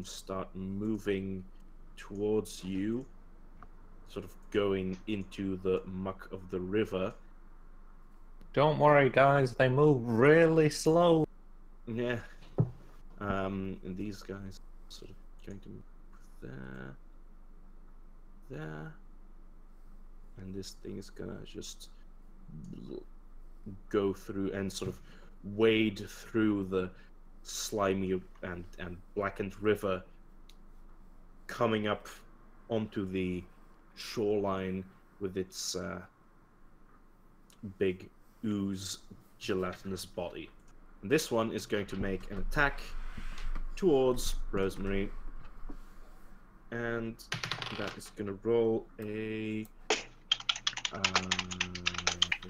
start moving towards you, sort of going into the muck of the river. Don't worry, guys. They move really slow. Yeah. And these guys are sort of going to move there. And this thing is gonna just go through and sort of wade through the slimy and blackened river, coming up onto the shoreline with its big ooze gelatinous body. And this one is going to make an attack towards Rosemary, and that is going to roll a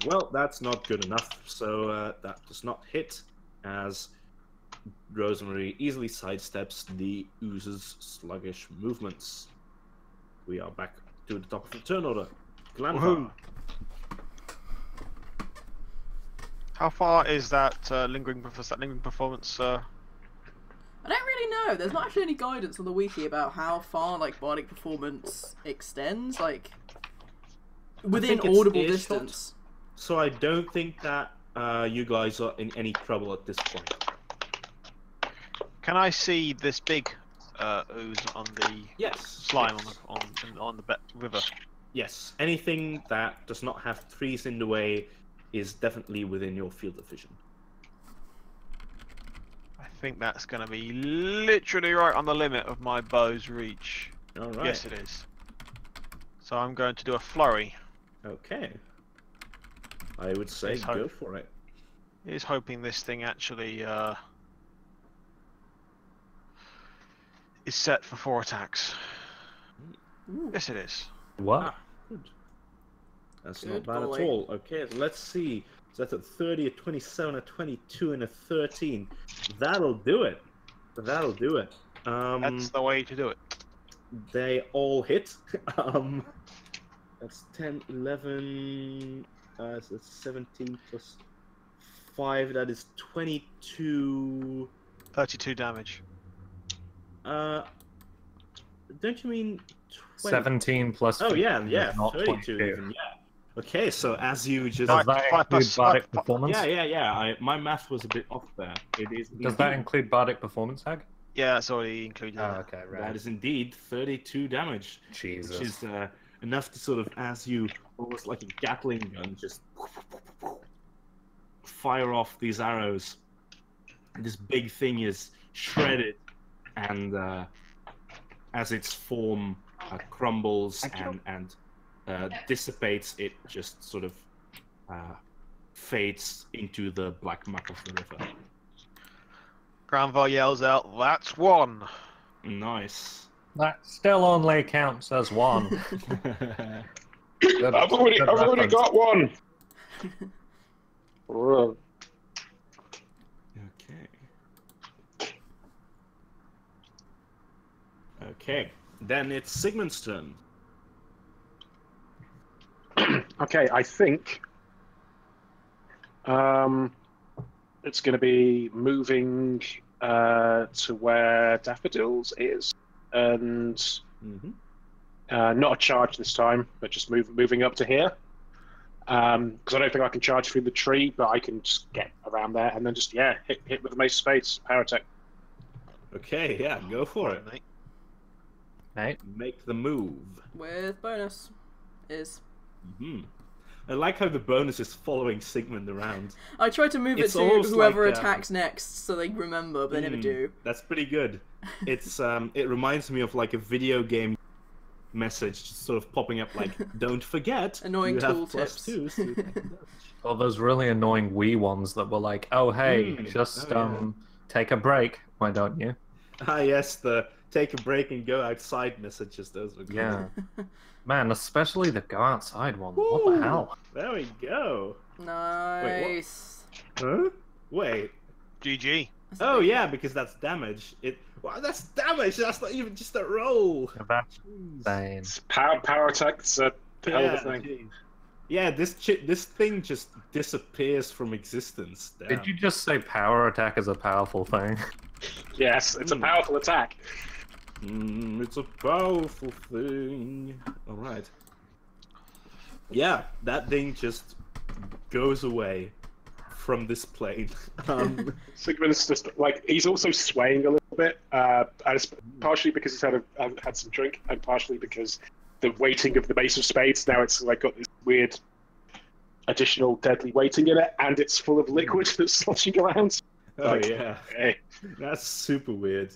well, that's not good enough, so that does not hit, as Rosemary easily sidesteps the ooze's sluggish movements. We are back to the top of the turn order. Glanvar. How far is that lingering performance? I don't really know. There's not actually any guidance on the wiki about how far like bardic performance extends, like within audible distance. So I don't think that you guys are in any trouble at this point. Can I see this big ooze on the slime on the river? Yes. Anything that does not have trees in the way is definitely within your field of vision. I think that's going to be literally right on the limit of my bow's reach. All right. Yes, it is. So I'm going to do a flurry. Okay. I would say go for it. He's hoping this thing actually is set for 4 attacks. Ooh. Yes, it is. What? Ah, good. That's Good not bad boy. at all. Okay, so let's see. So that's a 30, a 27, a 22, and a 13. That'll do it. That'll do it. That's the way to do it. They all hit. That's 10, 11, so that's 17 plus 5. That is 22. 32 damage. Don't you mean 20? 17 plus. Oh, yeah, 15 yeah, is not 32 22. even, yeah. Okay, so as you just... Does that include bardic performance? Yeah. My math was a bit off there. It is. Does that include bardic performance, Hag? Yeah, that's already included. Oh, okay, right. That is indeed 32 damage. Jesus. Which is enough to sort of, as you, almost like a Gatling gun, just fire off these arrows. This big thing is shredded, and as its form crumbles and dissipates, it just sort of fades into the black muck of the river. Granville yells out, "That's one!" Nice. That still only counts as one. I've already got one. Okay. Then it's Sigmund's turn. Okay, I think it's going to be moving to where Daffodils is, and not a charge this time, but just moving up to here. Because I don't think I can charge through the tree, but I can just get around there and then just hit with the Mace of Spades, power attack. Okay, yeah, go for it. Mate. Right. Make the move. With bonus is. I like how the bonus is following Sigmund around. I try to move It's it to almost whoever like, attacks next, so they remember, but they never do. That's pretty good. It's it reminds me of like a video game message just sort of popping up like, "Don't forget, Annoying you tool have plus tips. 2. So you can Or those really annoying Wii ones that were like, "Oh hey, just take a break. Why don't you?" Ah yes, the take a break and go outside messages. Those are good. Yeah. Man, especially the go outside one. What the hell? There we go. Nice. Huh? Wait. GG. Oh yeah, because that's damage. Wow, that's damage. That's not even just a roll. That's insane. Power attack's a hell of a thing. Geez. Yeah, this thing just disappears from existence. Damn. Did you just say power attack is a powerful thing? Yes, it's a powerful attack. It's a powerful thing. All right. Yeah, that thing just goes away from this plane. Sigmund's just like, he's also swaying a little bit, and it's partially because he's had some drink, and partially because the weighting of the Mace of Spades, now it's like got this weird additional deadly weighting in it, and it's full of liquid that's sloshing around. Oh Like, yeah, hey. That's super weird.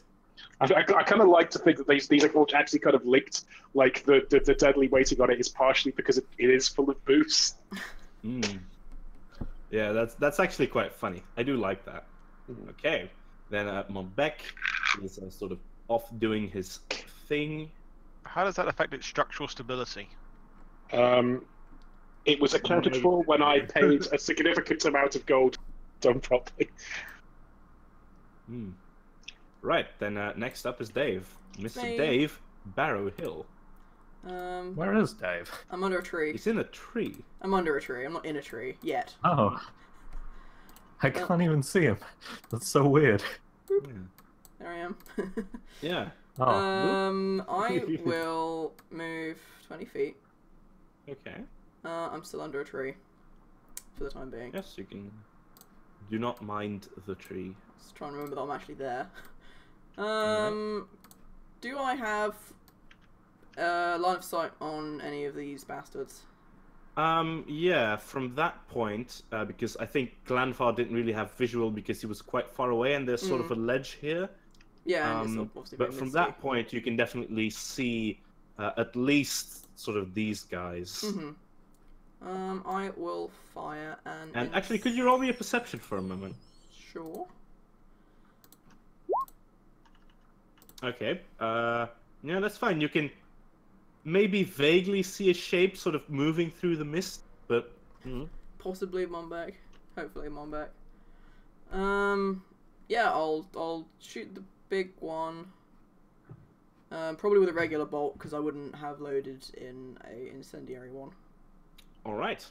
I kind of like to think that these are all actually kind of linked. Like the deadly weighting on it is partially because it is full of boost. Yeah, that's actually quite funny. I do like that. Okay, then Monbeck is sort of off doing his thing. How does that affect its structural stability? It was accounted for when I paid a significant amount of gold done properly. Right, then next up is Dave. Mr. Dave Barrow Hill. Where is Dave? I'm under a tree. He's in a tree. I'm under a tree. I'm not in a tree yet. Oh. I can't even see him. That's so weird. Yeah. There I am. Yeah. Oh. I will move 20 feet. Okay. I'm still under a tree for the time being. Yes, you can. Do not mind the tree. Just trying to remember that I'm actually there. Do I have line of sight on any of these bastards? Yeah, from that point, because I think Glanfar didn't really have visual because he was quite far away and there's sort of a ledge here. Yeah, and it's obviously but very from misty. that point, you can definitely see at least sort of these guys. I will fire And actually, could you roll me a perception for a moment? Sure. Okay. Yeah, that's fine. You can maybe vaguely see a shape sort of moving through the mist, but possibly Monbag. Hopefully Monbag. Yeah, I'll shoot the big one. Probably with a regular bolt because I wouldn't have loaded in a incendiary one. All right.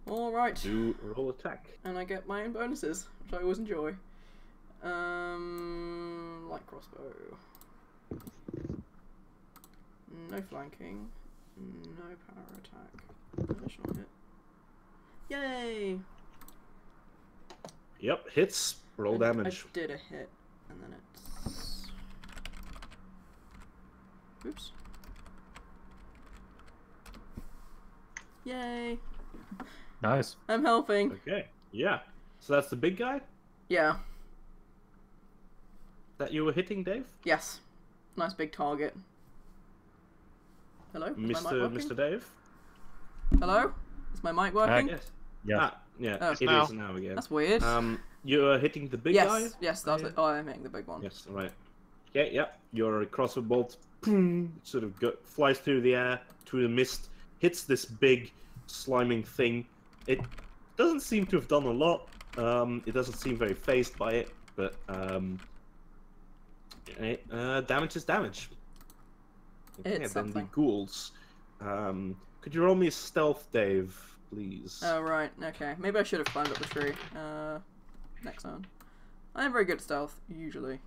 All right. Do roll attack. And I get my own bonuses, which I always enjoy. Light crossbow. No flanking. No power attack. Additional hit. Yay! Yep, hits. Roll damage. I did a hit, and then it's... Oops. Yay! Nice. I'm helping. Okay, yeah. So that's the big guy Yeah. that you were hitting, Dave? Yes. Nice big target. Hello? Is my mic working? Mr. Dave? Hello? Is my mic working? Yes. Yeah. Ah, yeah, Oh. it is now again. That's weird. You're hitting the big guy? Yes, that's it. Oh, I'm hitting the big one. Yes, right. Yeah. Your crossbow bolt sort of flies through the air, through the mist, hits this big sliming thing. It doesn't seem to have done a lot. It doesn't seem very phased by it, but damage is damage. Okay, It's then the something. ghouls. Could you roll me a stealth, Dave, please? Oh, right. Okay. Maybe I should have climbed up the tree. Next turn. I am very good at stealth, usually.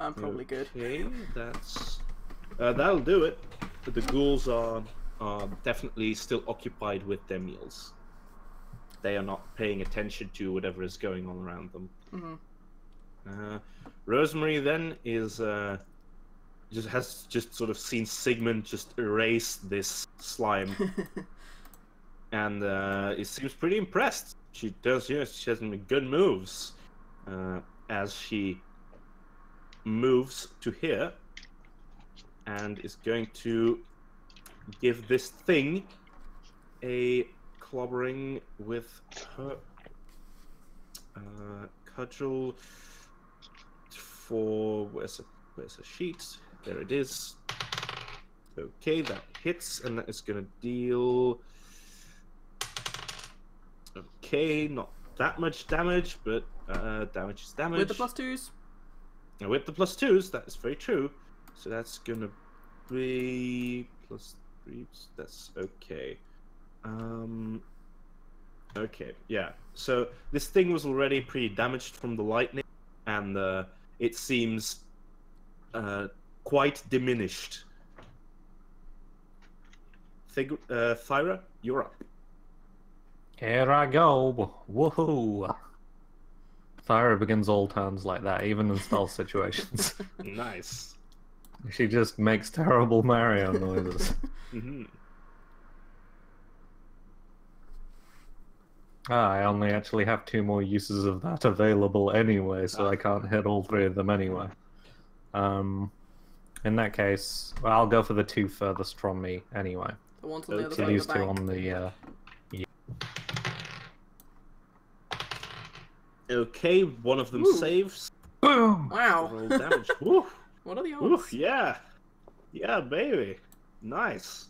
I'm probably good. Okay, that'll do it. But the ghouls are definitely still occupied with their meals. They are not paying attention to whatever is going on around them. Mm-hmm. Rosemary then is has sort of seen Sigmund just erase this slime, and it seems pretty impressed. She does, she has some good moves as she moves to here and is going to give this thing a clobbering with her cudgel for where's a sheet? There it is. Okay, that hits, and that is gonna deal. Okay, not that much damage, but damage is damage. With the +2s? Now, with the +2s, that is very true. So that's gonna be +3. That's okay. Okay, yeah. So this thing was already pretty damaged from the lightning, and it seems quite diminished. Thyra, you're up. Here I go. Woohoo! Thyra begins all turns like that, even in stealth situations. Nice. She just makes terrible Mario noises. Mm-hmm. I only actually have 2 more uses of that available anyway, so I can't hit all 3 of them anyway. In that case, well, I'll go for the 2 furthest from me anyway. The ones on the other So side these of the 2 bank. on the Okay, one of them Woo. saves. Boom! Wow. Roll damage. Woo. What are the Woo, odds? yeah. Yeah, baby. Nice.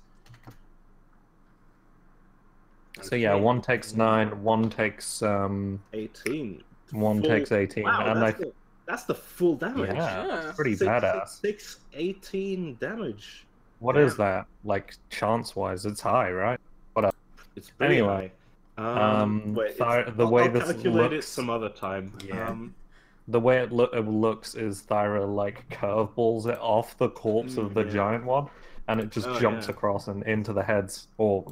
So yeah, Okay. 1 takes 9, 1 takes 18. 1 Full- takes 18, Wow, and that's the full damage. yeah, Yeah. that's pretty 6, badass. 6, 18 damage. What is that? Like chance-wise, it's high, right? It's pretty Anyway, high. Wait, the way I'll this calculate it looks, some other time. Yeah. the way it looks is Thyra like curveballs it off the corpse of the yeah. giant one, and it just jumps yeah. across and into the heads, or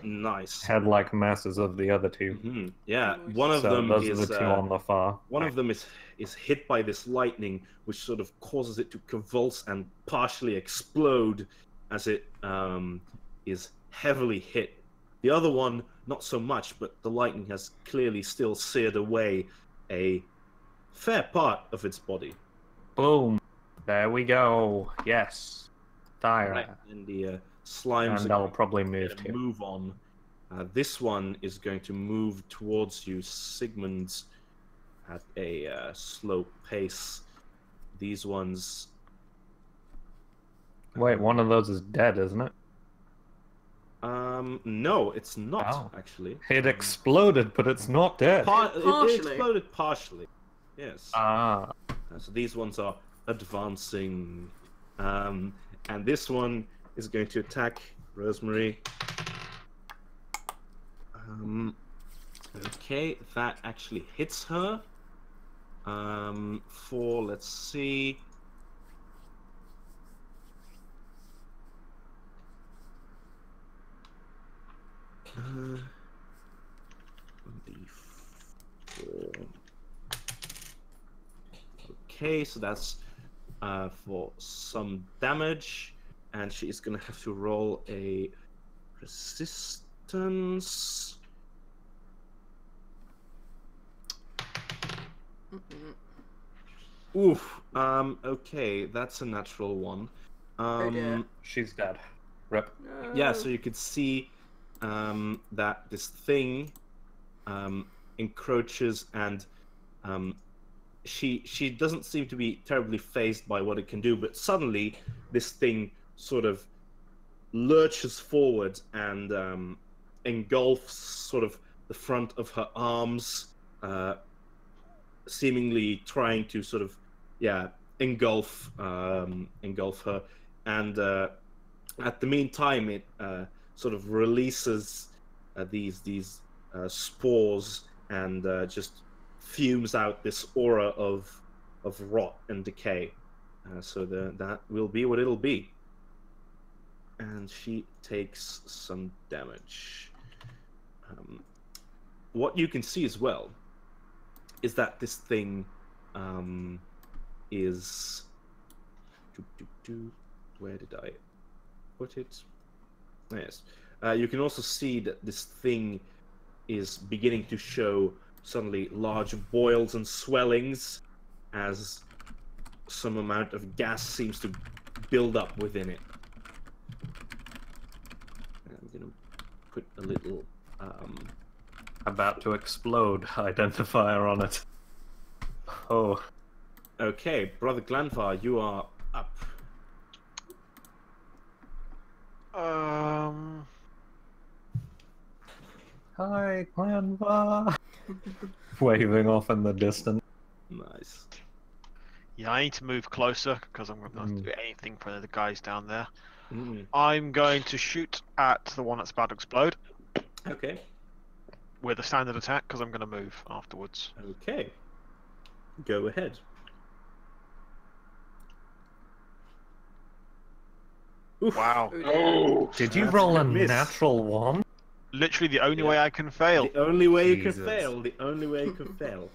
Nice. head-like masses of the other 2. Hmm. Yeah, Nice. one of So them those is are the 2 on the far. one of them is hit by this lightning, which sort of causes it to convulse and partially explode as it is heavily hit. The other one, not so much, but the lightning has clearly still seared away a fair part of its body. Boom! There we go. Yes, Thyra. Right, and the slimes And are I'll going probably to move too. move on. This one is going to move towards you, Sigmund, at a slow pace. these ones. Wait, one of those is dead, isn't it? No, it's not Oh. actually. It exploded, but it's not dead. It exploded partially. Yes. Ah. So these ones are advancing, and this one is going to attack Rosemary. Okay, that actually hits her. For, let's see. D4. Okay, so that's for some damage, and she is gonna have to roll a resistance. Oof. Okay, that's a natural one. She's dead. Rip. Yeah, so you could see that this thing encroaches, and she doesn't seem to be terribly fazed by what it can do, but suddenly this thing sort of lurches forward and engulfs sort of the front of her arms, seemingly trying to sort of engulf her, and at the meantime it sort of releases these spores and just fumes out this aura of rot and decay. So that will be what it'll be. And she takes some damage. What you can see as well is that this thing is... Where did I put it? Yes. You can also see that this thing is beginning to show suddenly large boils and swellings as some amount of gas seems to build up within it. I'm gonna put a little About to explode identifier on it. Oh. Okay, Brother Glanvar, you are up. Hi, Glanvar. Waving off in the distance. Nice. Yeah, I need to move closer because I'm not going to do anything for the guys down there. Mm. I'm going to shoot at the one that's about to explode Okay. with a standard attack because I'm going to move afterwards. Okay. Go ahead. Oof. Wow. Oh, Did you That's roll a a miss. natural one? Literally the only way I can fail. The only way you can Jesus. fail. The only way you can fail.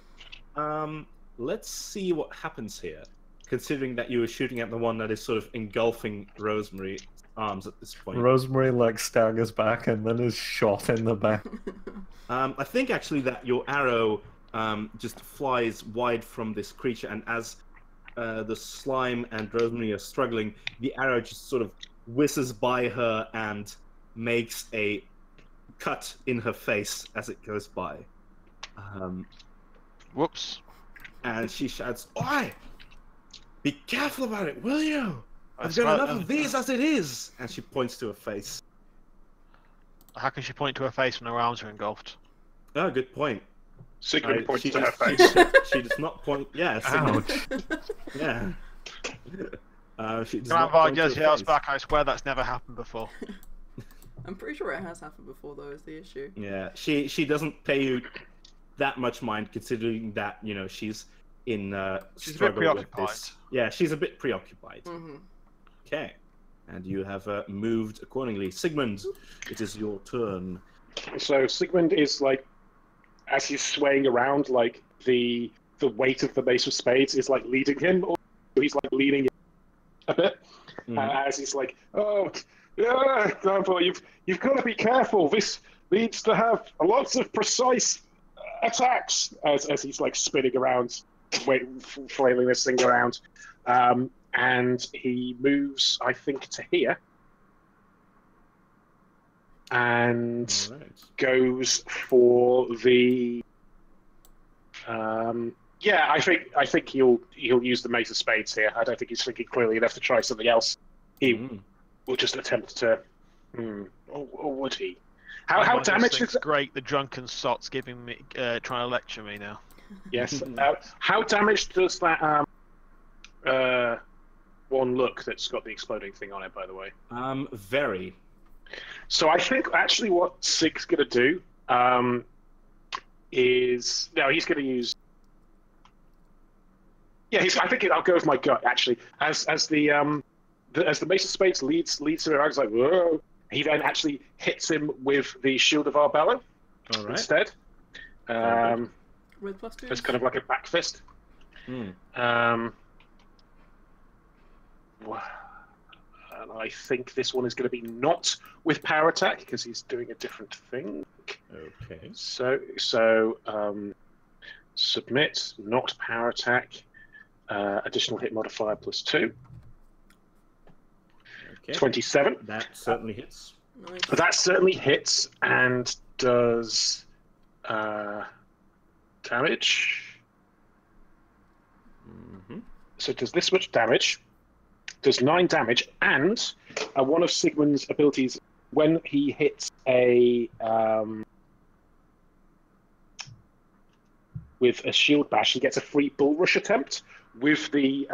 Let's see what happens here. Considering that you were shooting at the one that is sort of engulfing Rosemary's arms at this point. Rosemary like staggers back and then is shot in the back. I think actually that your arrow just flies wide from this creature, and as the slime and Rosemary are struggling, the arrow just sort of whizzes by her and makes a cut in her face as it goes by. Whoops. And she shouts, "Oi! Be careful about it, will you? I've That's got right, enough of these as it is." And she points to her face. How can she point to her face when her arms are engulfed? Oh, good point. Sigmund points she to her just- face. She does not point. Yeah, Ouch. yeah. She does Can not I point to just her yells face. back? I swear that's never happened before. I'm pretty sure it has happened before, though, is the issue. Yeah, she doesn't pay you that much mind, considering that she's in She's a bit struggle with preoccupied. this. Yeah, she's a bit preoccupied. Mm-hmm. Okay, and you have moved accordingly. Sigmund, it is your turn. So Sigmund is like, as he's swaying around, like the weight of the Mace of Spades is like leading him, or he's like leaning a bit, as he's like, "Oh, yeah, Grandpa, you've got to be careful. This needs to have lots of precise attacks." As he's like spinning around, flailing this thing around, and he moves, I think, to here. And All right. goes for the Yeah, I think he'll use the Mace of Spades here. I don't think he's thinking clearly enough to try something else. He will just attempt to. Or would he? How damaged is it? Great, the drunken sot's giving me trying to lecture me now. Yes. How damaged does that one look that's got the exploding thing on it? By the way. Very. So I think actually what Sig's gonna do is he's gonna use. Yeah, I think I'll go with my gut actually. As the Mace of Spades leads him around, he's like, whoa. He then actually hits him with the Shield of Arbella instead. With +2s? It's kind of like a back fist. And I think this one is going to be not with power attack because he's doing a different thing. Okay. So submit, not power attack. Additional hit modifier +2. Okay. 27. That certainly hits. Nice. That certainly hits and does damage. So it does this much damage, does 9 damage, and one of Sigmund's abilities, when he hits with a shield bash, he gets a free bull rush attempt with the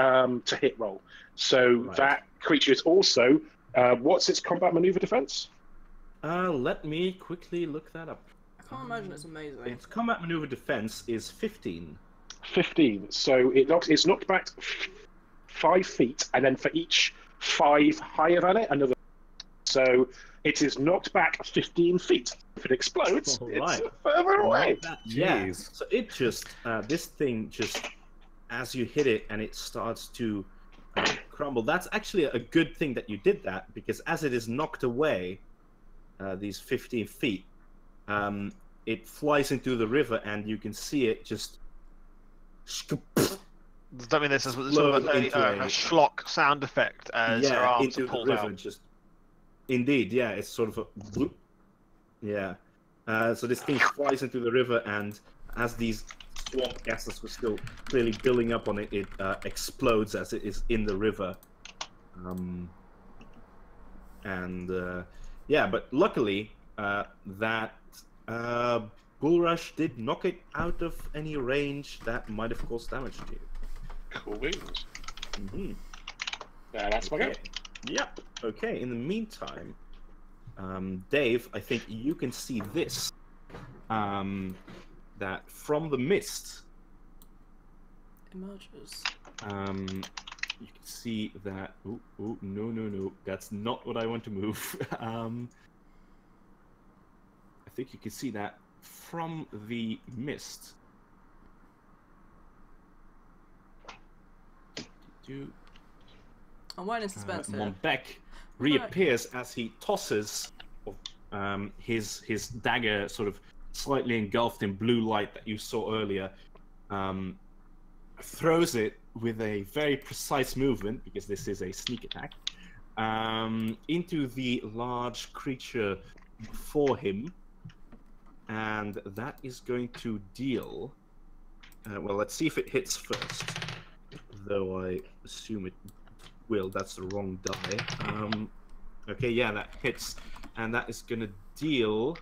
to hit roll. So that creature is also what's its combat maneuver defense? Let me quickly look that up. I can't imagine it's amazing. Its combat maneuver defense is 15. 15. So it's knocked back 5 feet, and then for each 5 higher than it, another. So it is knocked back 15 feet. If it explodes, it's further away. Yeah. So it just this thing just as you hit it and it starts to crumble. That's actually a good thing that you did that, because as it is knocked away these 15 feet, it flies into the river and you can see it just. Does that mean this is sort of a schlock sound effect as her arms are pulled out? Indeed, yeah, it's sort of a bloop. Yeah. So this thing flies into the river, and as these swamp gases were still clearly building up on it, it explodes as it is in the river. Yeah, but luckily that Bull Rush did knock it out of any range that might have caused damage to you. Cool beans. That's my go. Yep. Okay, in the meantime, Dave, I think you can see this. That from the mist emerges. You can see that. Oh, no. That's not what I want to move. I think you can see that from the mist. I'm waiting in suspense here. Monbeck reappears as he tosses his dagger, sort of slightly engulfed in blue light that you saw earlier, throws it with a very precise movement, because this is a sneak attack, into the large creature before him, and that is going to deal. Well, let's see if it hits first, though I assume it will. That's the wrong die. Okay, yeah, that hits, and that is going to deal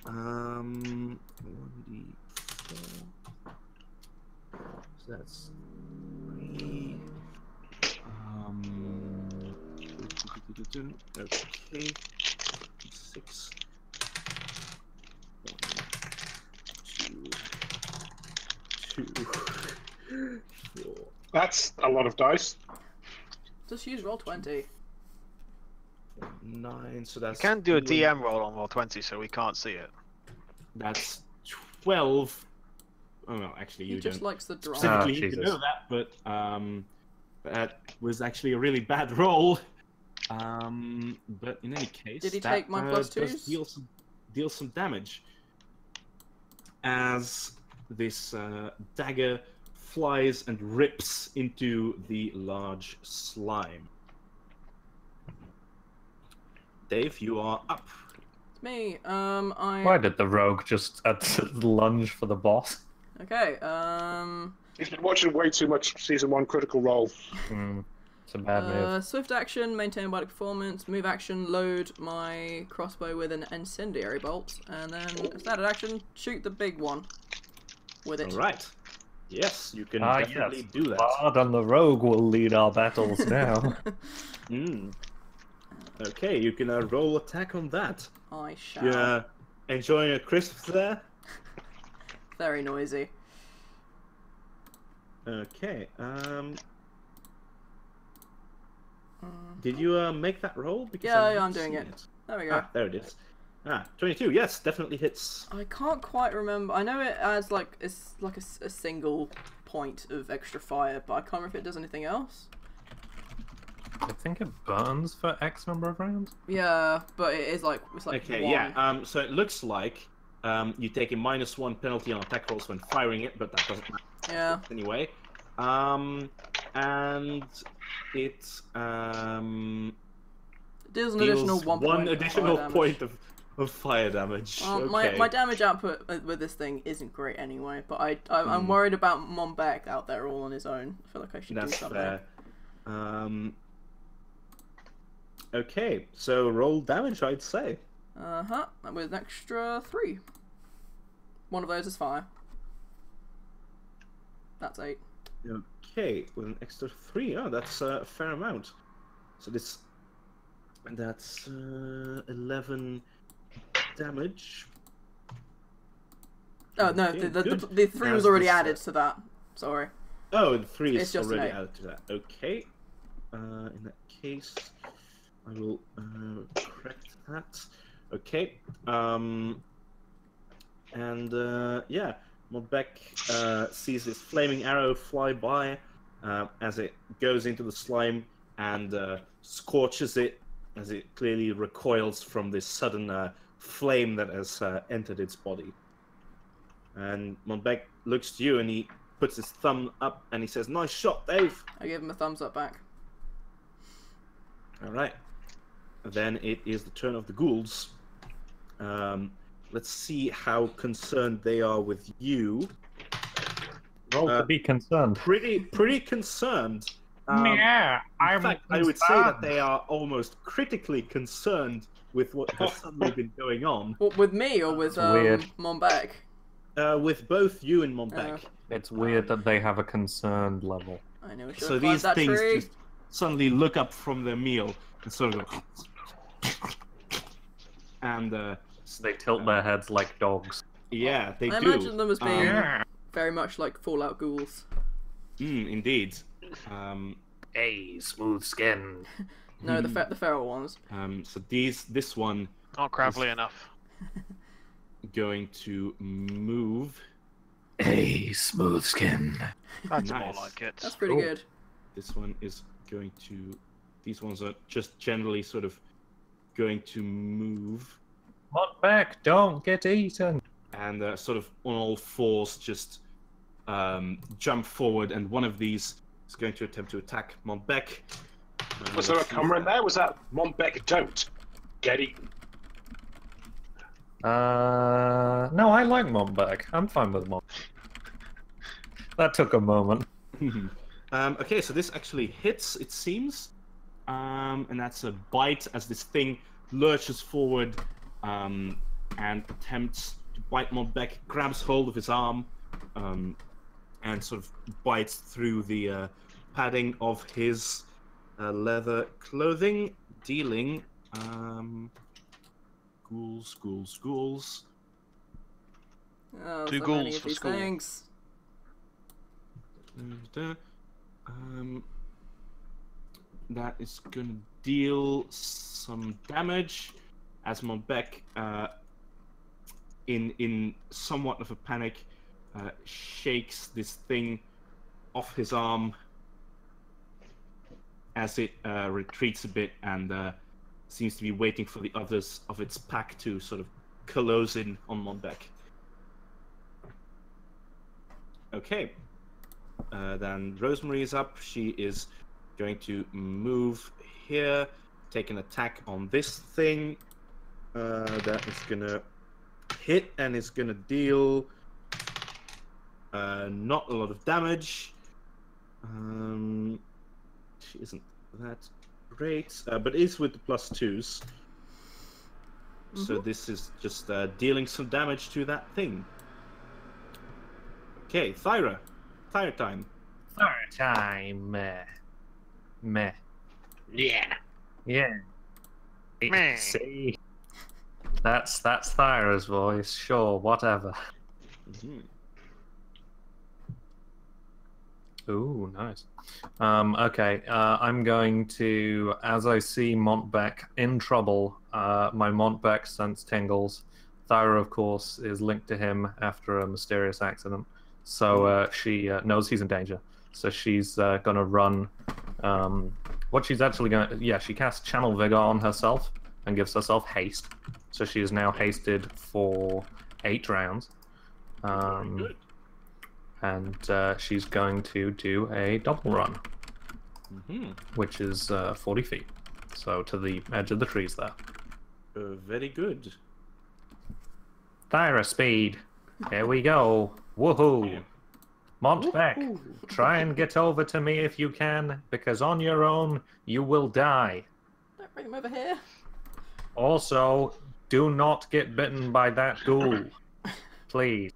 1d4. So that's 3. Okay, 6. 1, 2, 4. That's a lot of dice. Just use roll 20. 9. So that's. You can do a DM roll on roll 20, so we can't see it. That's 12. Oh no, actually you just don't. likes the draw. Specifically, you can know that, but that was actually a really bad roll. But in any case, did he take my +2s? Deal some damage as this dagger flies and rips into the large slime. Dave, you are up. It's me. Why did the rogue just lunge for the boss? Okay. He's been watching way too much season 1 Critical Role. It's a bad move. Swift action, maintain body performance. Move action, load my crossbow with an incendiary bolt. And then standard action, shoot the big one with it. Alright. Yes, you can definitely do that. Bard and the rogue will lead our battles now. Okay, you can roll attack on that. I shall. You're enjoying a crisp there? Very noisy. Okay, did you make that roll? Because Yeah, I'm doing it. There we go. Ah, there it is. 22, yes, definitely hits. I can't quite remember. I know it as like it's like a single point of extra fire, but I can't remember if it does anything else. I think it burns for X number of rounds. Yeah, but it's like Okay, 1. yeah. So it looks like you take a -1 penalty on attack rolls when firing it, but that doesn't matter. Yeah. Anyway, and it deals an additional one additional fire point of fire damage. Okay. My damage output with this thing isn't great anyway, but I'm worried about Monbeck out there all on his own. I feel like I should do something. Fair. Okay, so roll damage, I'd say. With an extra 3. One of those is fire. That's 8. Okay, with an extra 3. Oh, that's a fair amount. So that's 11 damage. Oh no, Okay, the 3 was already added to that. Sorry. Oh, the 3 It's is just already an 8. added to that. Okay. In that case, I will correct that. Okay. Yeah, Monbeck sees this flaming arrow fly by as it goes into the slime and scorches it as it clearly recoils from this sudden flame that has entered its body. And Monbeck looks to you and he puts his thumb up and he says, "Nice shot, Dave." I give him a thumbs up back. All right. Then it is the turn of the ghouls. Let's see how concerned they are with you. Roll to be concerned. Pretty concerned. Yeah, in fact, I would say that they are almost critically concerned with what has suddenly been going on. What, with me or with weird. Monbeck? With both you and Monbeck. It's weird that they have a concerned level. I know. So these things just suddenly look up from their meal and sort of go, and So they tilt their heads like dogs. yeah, they do. I imagine them as being very much like Fallout ghouls. Indeed. Hey, smooth skin. No, the feral ones. So this one Not gravelly enough. going to move. Hey, smooth skin. That's Nice. more like it. That's pretty good. This one is going to. These ones are just generally sort of going to move Monbeck, don't get eaten. and sort of on all fours just jump forward, and one of these is going to attempt to attack Monbeck. Was there a comrade there? Was that Monbeck don't get eaten? No, I like Monbeck. I'm fine with Monbeck. That took a moment. Okay, so this actually hits, it seems. And that's a bite as this thing lurches forward and attempts to bite Monbeck, grabs hold of his arm, and sort of bites through the padding of his leather clothing, dealing ghouls. Oh, Two so ghouls many of for these school. things. That is going to deal some damage as Monbeck, in somewhat of a panic, shakes this thing off his arm as it retreats a bit and seems to be waiting for the others of its pack to sort of close in on Monbeck. Okay. Then Rosemary is up. She is going to move here, take an attack on this thing. That is gonna hit and is gonna deal Not a lot of damage. She isn't that great, but is with the +2s. So this is just dealing some damage to that thing. Okay, Thyra. Thyra time. Thyra time. Meh. Yeah. Yeah. Meh. See? That's Thyra's voice. Sure, whatever. Ooh, nice. Okay, I'm going to, as I see Montbec in trouble, my Montbec sense tingles. Thyra, of course, is linked to him after a mysterious accident, so she knows he's in danger. So she's going to run. What she's actually going to... Yeah, she casts Channel Vigor on herself and gives herself haste. So she is now hasted for 8 rounds. Very good. And she's going to do a double run, which is 40 feet. So to the edge of the trees there. Very good. Thyra speed. Here we go. Woohoo! Montbec, try and get over to me if you can, because on your own, you will die. Don't bring him over here. Also, do not get bitten by that ghoul. Please.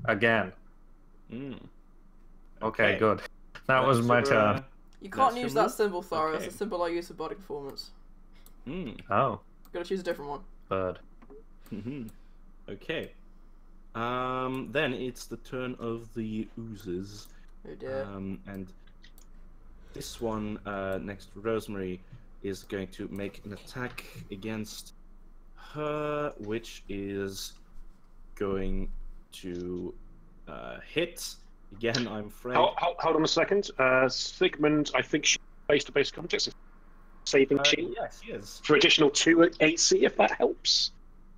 Again. Okay, good. That was my turn. You can't use that symbol, Thara. It's a symbol I use for body performance. Oh. Gotta choose a different one. Bird. Okay. Then it's the turn of the oozes. Oh dear. And this one, next to Rosemary, is going to make an attack against her, which is going to hit. Again, I'm afraid. Hold on a second. Sigmund, I think she face-to-face context is saving shield. Yes, she is. For additional 2 AC, if that helps.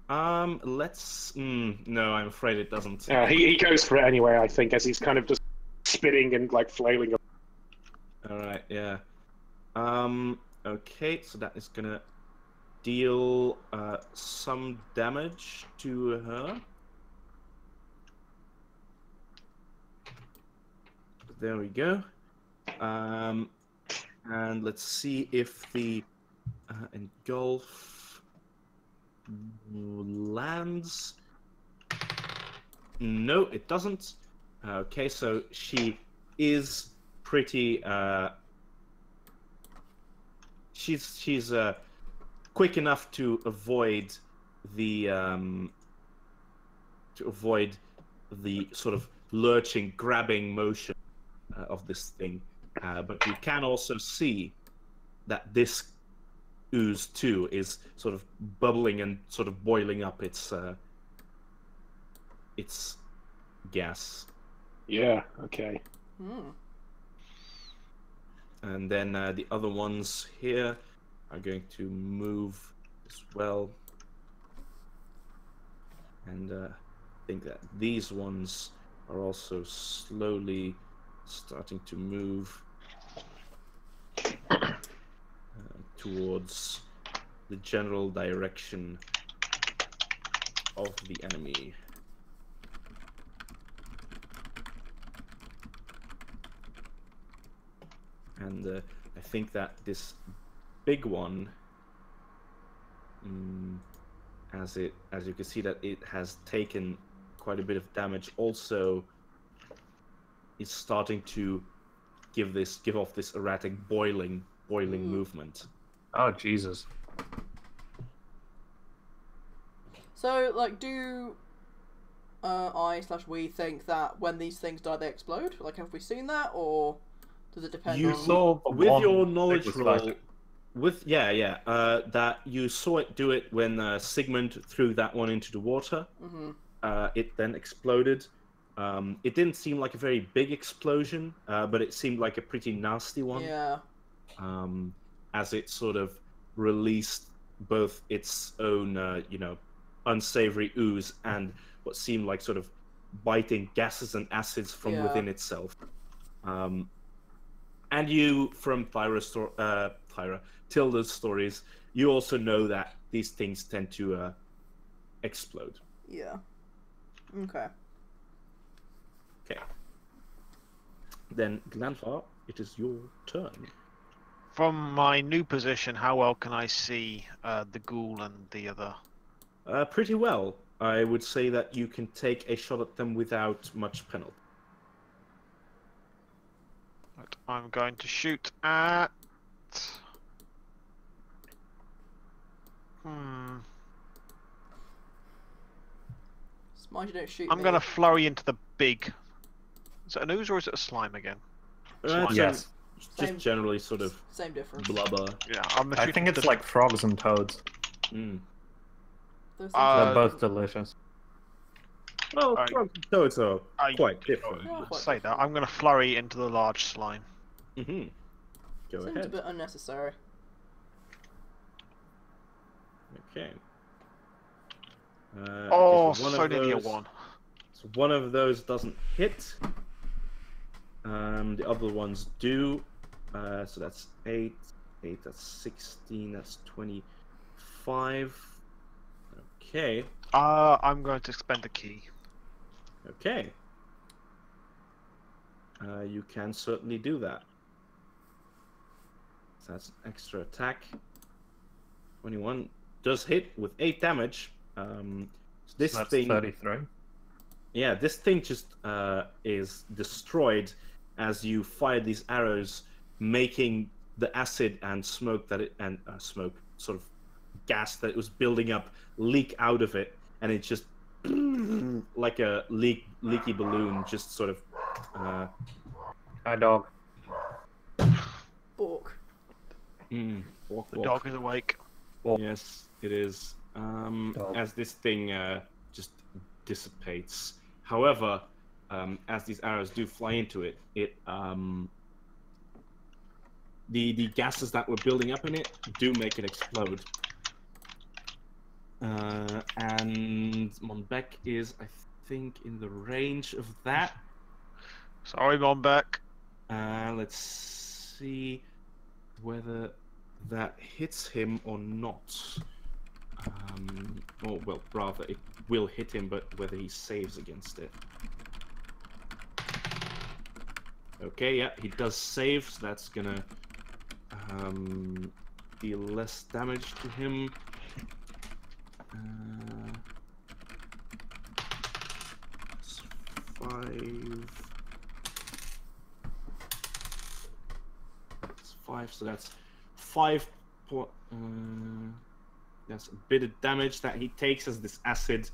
Let's... no, I'm afraid it doesn't. He goes for it anyway, I think, as he's kind of just spitting and, like, flailing. Alright, yeah. Okay, so that is gonna deal some damage to her. There we go. And let's see if the engulf lands. No, it doesn't. Okay, so she is pretty. She's quick enough to avoid the sort of lurching, grabbing motion of this thing, but you can also see that this ooze too is sort of bubbling and sort of boiling up its gas. Yeah. Okay. And then the other ones here are going to move as well, and I think that these ones are also slowly starting to move towards the general direction of the enemy. And I think that this big one, as you can see that it has taken quite a bit of damage, also is starting to give off this erratic boiling movement. Oh Jesus. So, like, do we think that when these things die, they explode? Like, have we seen that, or does it depend You on... saw with your knowledge roll, that you saw it do it when Sigmund threw that one into the water. It then exploded. It didn't seem like a very big explosion, but it seemed like a pretty nasty one. Yeah. As it sort of released both its own, unsavory ooze and what seemed like sort of biting gases and acids from within itself. And you, from Tilda's stories, you also know that these things tend to explode. Yeah. Okay. Okay. Then, Glanfar, it is your turn. From my new position, how well can I see the ghoul and the other? Pretty well. I would say that you can take a shot at them without much penalty. But I'm going to shoot at. Mind you don't shoot I'm me. going to flurry into the big. Is it an ooze or is it a slime again? Slime. Yes. Just generally sort of Same difference. blubber. Yeah, I think it's like frogs and toads. Mm. Those things They're are both delicious. Well, I- frogs and toads are quite you different. Yeah, Let's quite say different. that. I'm going to flurry into the large slime. Mm-hmm. Go Seems a ahead. bit unnecessary. Okay. Oh, okay, so nearly a 1. So one of those doesn't hit. The other ones do. So that's 8. 8, that's 16. That's 25. Okay. I'm going to spend a key. Okay. You can certainly do that. So that's an extra attack. 21 does hit with 8 damage. This So that's thing, 33. yeah, this thing just is destroyed as you fire these arrows, making the acid and smoke that it smoke sort of gas that it was building up leak out of it, and it just like a leaky balloon, just sort of. Hi, dog. Bork. Walk, The walk. dog is awake. Yes, it is. As this thing just dissipates. However, as these arrows do fly into it, the gases that were building up in it do make it explode. And Monbeck is, I think, in the range of that. Sorry, Monbeck. Let's see whether that hits him or not. Or, well, rather, it will hit him, but whether he saves against it. Okay, yeah, he does save, so that's gonna deal less damage to him. It's 5. It's 5, so that's 5 that's a bit of damage that he takes as this acid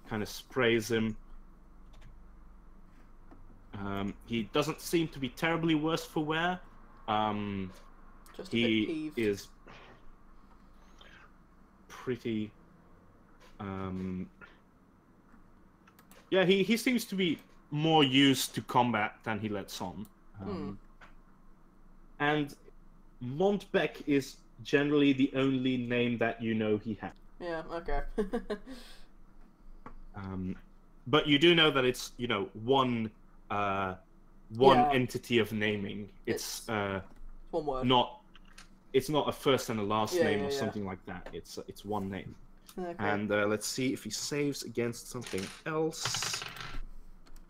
kind of sprays him. He doesn't seem to be terribly worse for wear. Just a bit He peeved. is pretty. Yeah, he seems to be more used to combat than he lets on. And Montbec is generally the only name that you know he has. Yeah, okay. But you do know that it's, you know, one Yeah. entity of naming. It's one word. it's not a first and a last Yeah, name yeah, or yeah. something like that. It's one name. Okay. And let's see if he saves against something else.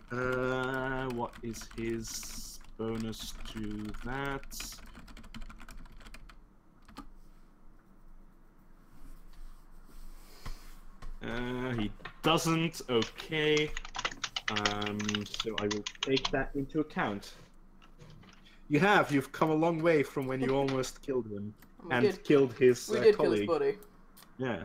What is his bonus to that? He doesn't. Okay. So I will take that into account. You've come a long way from when you almost killed him and killed his we did colleague. kill his buddy. Yeah.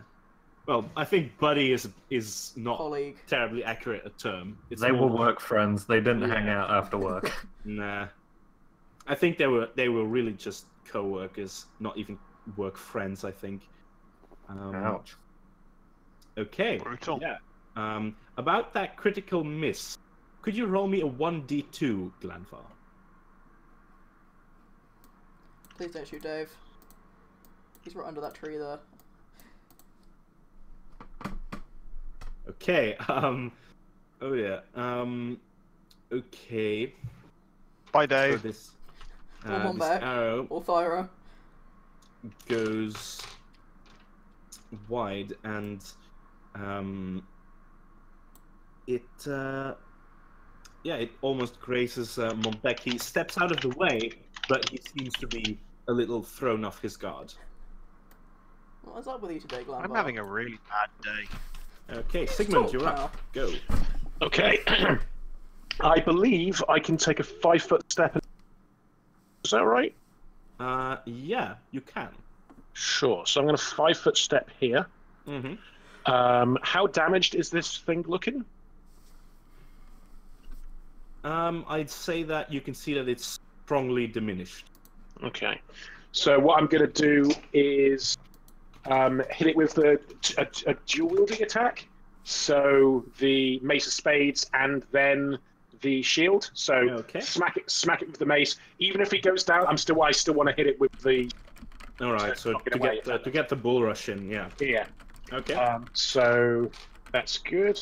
Well, I think buddy is not Colleague. terribly accurate a term. It's They were more- work friends. They didn't hang Yeah. out after work. Nah. I think they were really just co-workers, not even work friends, I think. Ouch. Okay. Brutal. Yeah. About that critical miss, could you roll me a 1d2, Glanfar? Please don't shoot Dave. He's right under that tree there. Okay. Oh yeah. Okay. Bye, So Dave. this, Come on this back. arrow Or Thyra. goes wide, and it yeah, it almost grazes Montbec. He steps out of the way, but he seems to be a little thrown off his guard. What's up with you today, Glambar? I'm having a really bad day. Okay, Sigmund, you're up. Go. Okay. I believe I can take a 5-foot step. Is that right? Yeah, you can. Sure. So I'm going to 5-foot step here. Mm-hmm. How damaged is this thing looking? I'd say that you can see that it's strongly diminished. Okay. So what I'm going to do is hit it with a dual-wielding attack. So the Mace of Spades and then the shield. So okay. smack it with the mace. Even if he goes down, I still want to hit it with the. All right. So to get the bull rush in, yeah. Yeah. Okay. So that's good.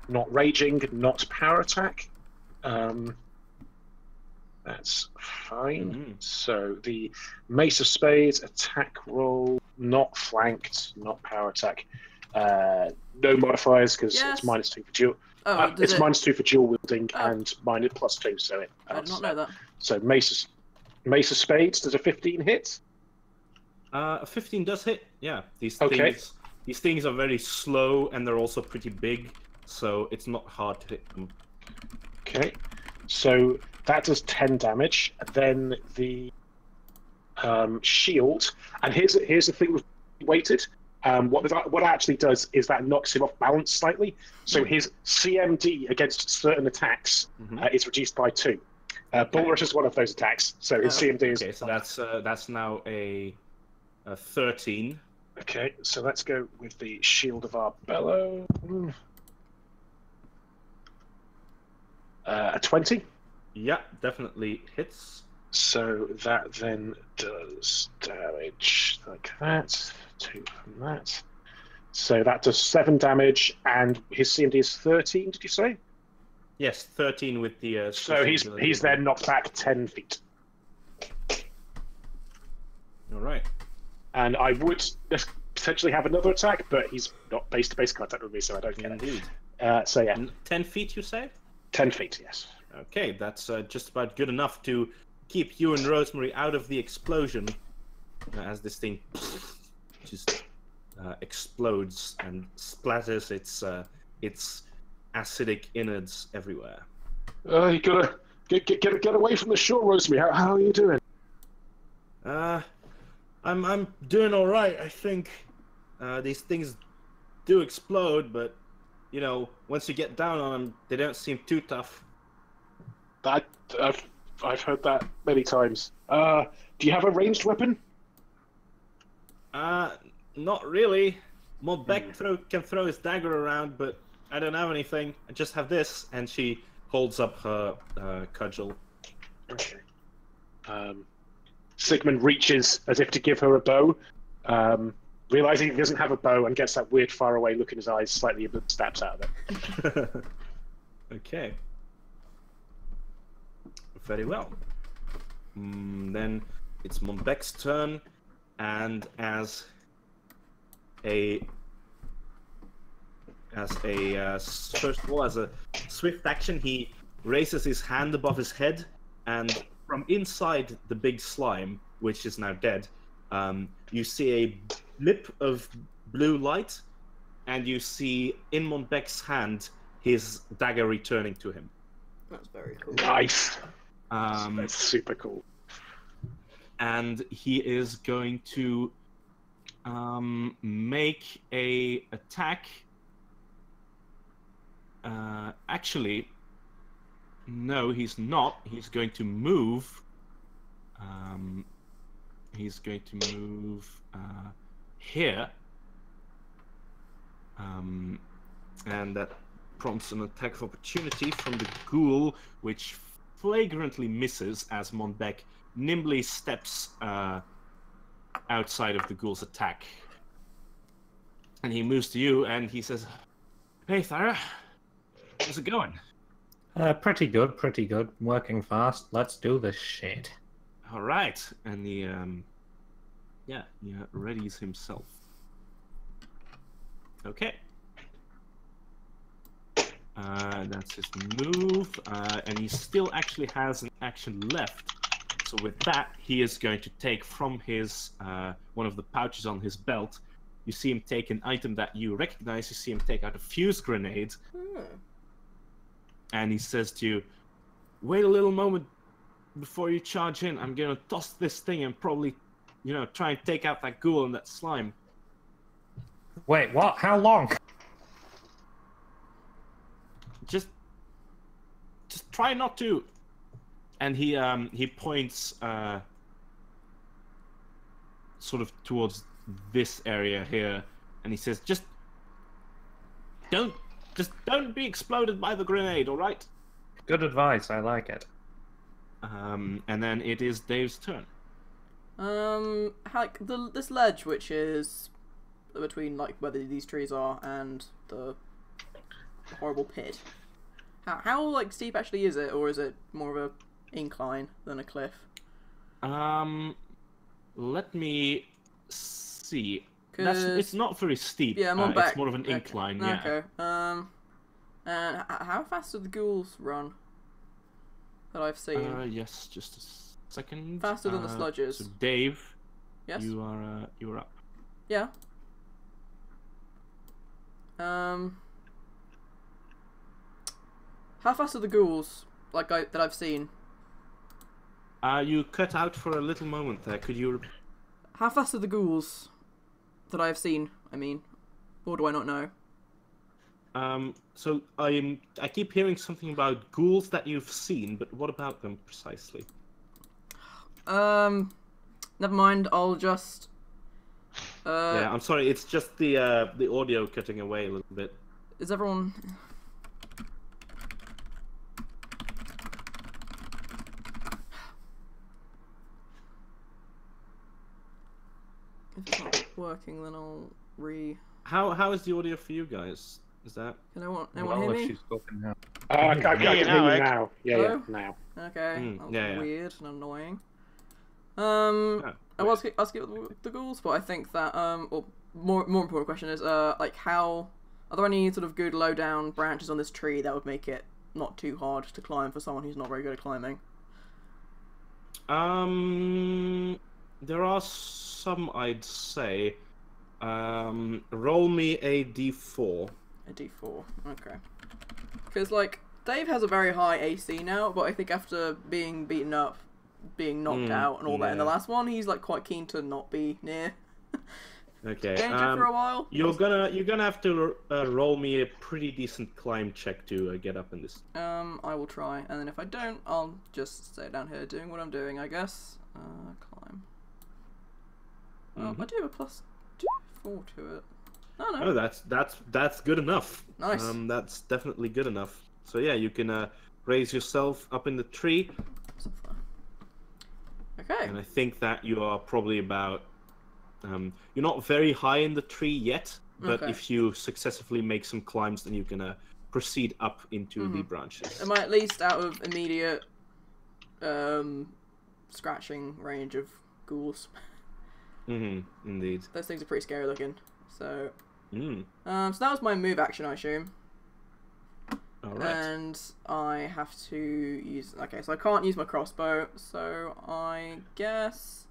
Not raging, not power attack. That's fine. Mm-hmm. So the Mace of Spades attack roll, not flanked, not power attack. No modifiers because it's -2 for dual. It's -2 for dual wielding and +2. So it. I did not know that. So Mace of Spades. Does a 15 hit? 15 does hit. Yeah. These things are very slow and they're also pretty big, so it's not hard to hit them. Okay. So that does 10 damage. Then the shield, and here's the thing with weighted. What it actually does is that knocks him off balance slightly. So his CMD against certain attacks is reduced by 2. Bull Rush is one of those attacks, so his CMD is. Okay, so that's now a 13. Okay, so let's go with the Shield of Arbello. A 20. Yeah, definitely hits. So that then does damage like that. 2 from that. So that does 7 damage, and his CMD is 13. Did you say? Yes, 13 with the. So he's then knocked back 10 feet. All right. And I would potentially have another attack, but he's not base-to-base contact with me, so I don't get Indeed. it. So yeah. 10 feet, you say? 10 feet, yes. Okay, that's just about good enough to keep you and Rosemary out of the explosion as this thing just explodes and splatters its acidic innards everywhere. You gotta get away from the shore, Rosemary. How are you doing? I'm doing all right. I think these things do explode, but you know, once you get down on them, they don't seem too tough. I've heard that many times. Do you have a ranged weapon? Not really. Montbec can throw his dagger around, but I don't have anything. I just have this, and she holds up her cudgel. Okay. Sigmund reaches as if to give her a bow, realizing he doesn't have a bow, and gets that weird faraway look in his eyes, slightly stabs out of it. Okay. Very well. Then it's Montbec's turn, and as a first of all, as a swift action, he raises his hand above his head, and from inside the big slime, which is now dead, you see a blip of blue light, and you see in Montbec's hand his dagger returning to him. That's very cool. Nice. That's super cool. And he is going to make a attack. Actually, no, he's not. He's going to move. He's going to move here. And that prompts an attack of opportunity from the ghoul, which flagrantly misses as Montbec nimbly steps outside of the ghoul's attack. And he moves to you and he says, "Hey, Thara, how's it going?" Pretty good. Working fast. Let's do this shit. All right. And he readies himself. Okay. That's his move, and he still actually has an action left. So with that, he is going to take from his one of the pouches on his belt. You see him take an item that you recognize. You see him take out a fuse grenade, and he says to you, "Wait a little moment before you charge in. I'm gonna toss this thing and probably, try and take out that ghoul and that slime." Wait, what? How long? Just try not to. And he points sort of towards this area here, and he says, just don't be exploded by the grenade, all right? Good advice. I like it. And then it is Dave's turn. Like this ledge, which is between like where these trees are and the horrible pit. How like steep actually is it, or is it more of a incline than a cliff? Let me see. It's not very steep. Yeah, I'm on back. It's more of an incline. Yeah. Okay. And how fast do the ghouls run? That I've seen. Yes, just a second. Faster than the sludges. So Dave, yes, you are up. Yeah. How fast are the ghouls? That I've seen. You cut out for a little moment there. Could you? How fast are the ghouls that I've seen? I mean, or do I not know? So I keep hearing something about ghouls that you've seen, but what about them precisely? Never mind. I'll just. Yeah, I'm sorry. It's just the audio cutting away a little bit. Is everyone? If it's not working, then I'll How is the audio for you guys? Is that? Can anyone hear me? She's spoken now. I can hear you now. Yeah, now. Okay. That was weird and annoying. Yeah, I was asking the ghouls, but I think that or more important question is like are there any sort of good low down branches on this tree that would make it not too hard to climb for someone who's not very good at climbing? There are some, I'd say. Roll me a d4. A d4, okay. Because like Dave has a very high AC now, but I think after being beaten up, being knocked out, and all that in the last one, he's like quite keen to not be near. Okay. Danger for a while. You're gonna have to roll me a pretty decent climb check to get up in this. I will try, and then if I don't, I'll just stay down here doing what I'm doing, I guess. Climb. Well, I do have a +4 to it. Oh no. Oh, that's good enough. Nice. That's definitely good enough. So yeah, you can raise yourself up in the tree. Okay. And I think that you are probably about. You're not very high in the tree yet, but if you successfully make some climbs, then you can proceed up into the branches. Am I at least out of immediate scratching range of ghouls? Indeed. Those things are pretty scary looking. So. So that was my move action, I assume. All right. And I have to use. Okay, so I can't use my crossbow. So I guess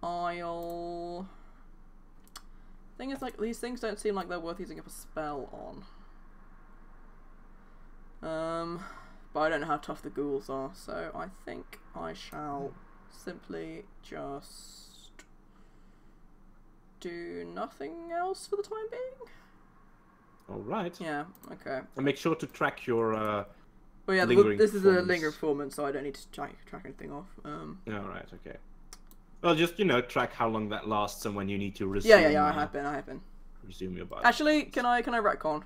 I'll. Thing is, like, these things don't seem like they're worth using up a spell on. But I don't know how tough the ghouls are, so I think I shall simply just do nothing else for the time being. All right. Yeah. Okay. And make sure to track your. Well, yeah. This is a lingering performance, so I don't need to track anything off. All right. Okay. Well, just track how long that lasts and when you need to resume. Yeah. I have been. Resume your body. Actually, can I retcon?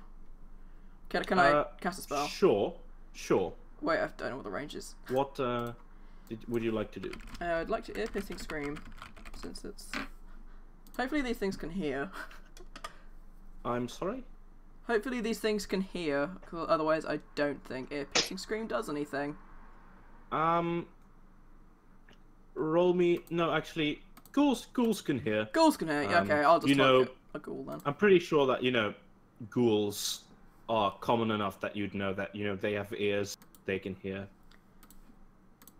Can I cast a spell? Sure. Wait, I don't know what the range is. What would you like to do? I'd like to ear-piercing scream, since it's. Hopefully these things can hear. I'm sorry? Hopefully these things can hear, because otherwise I don't think ear-piercing scream does anything. Roll me. No, actually, ghouls can hear. Ghouls can hear. Yeah, okay, I'll just a ghoul then. I'm pretty sure that ghouls are common enough that you'd know that, you know, they have ears, they can hear.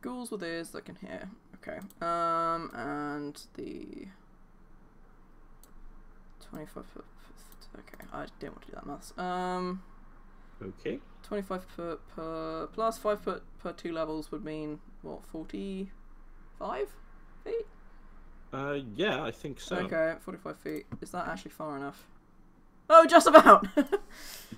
Ghouls with ears that can hear. Okay. And the 25 foot. Okay, I didn't want to do that maths. Okay. 25 foot per plus 5 foot per 2 levels would mean what, 45 feet? Yeah, I think so. Okay, 45 feet. Is that actually far enough? Oh, just about.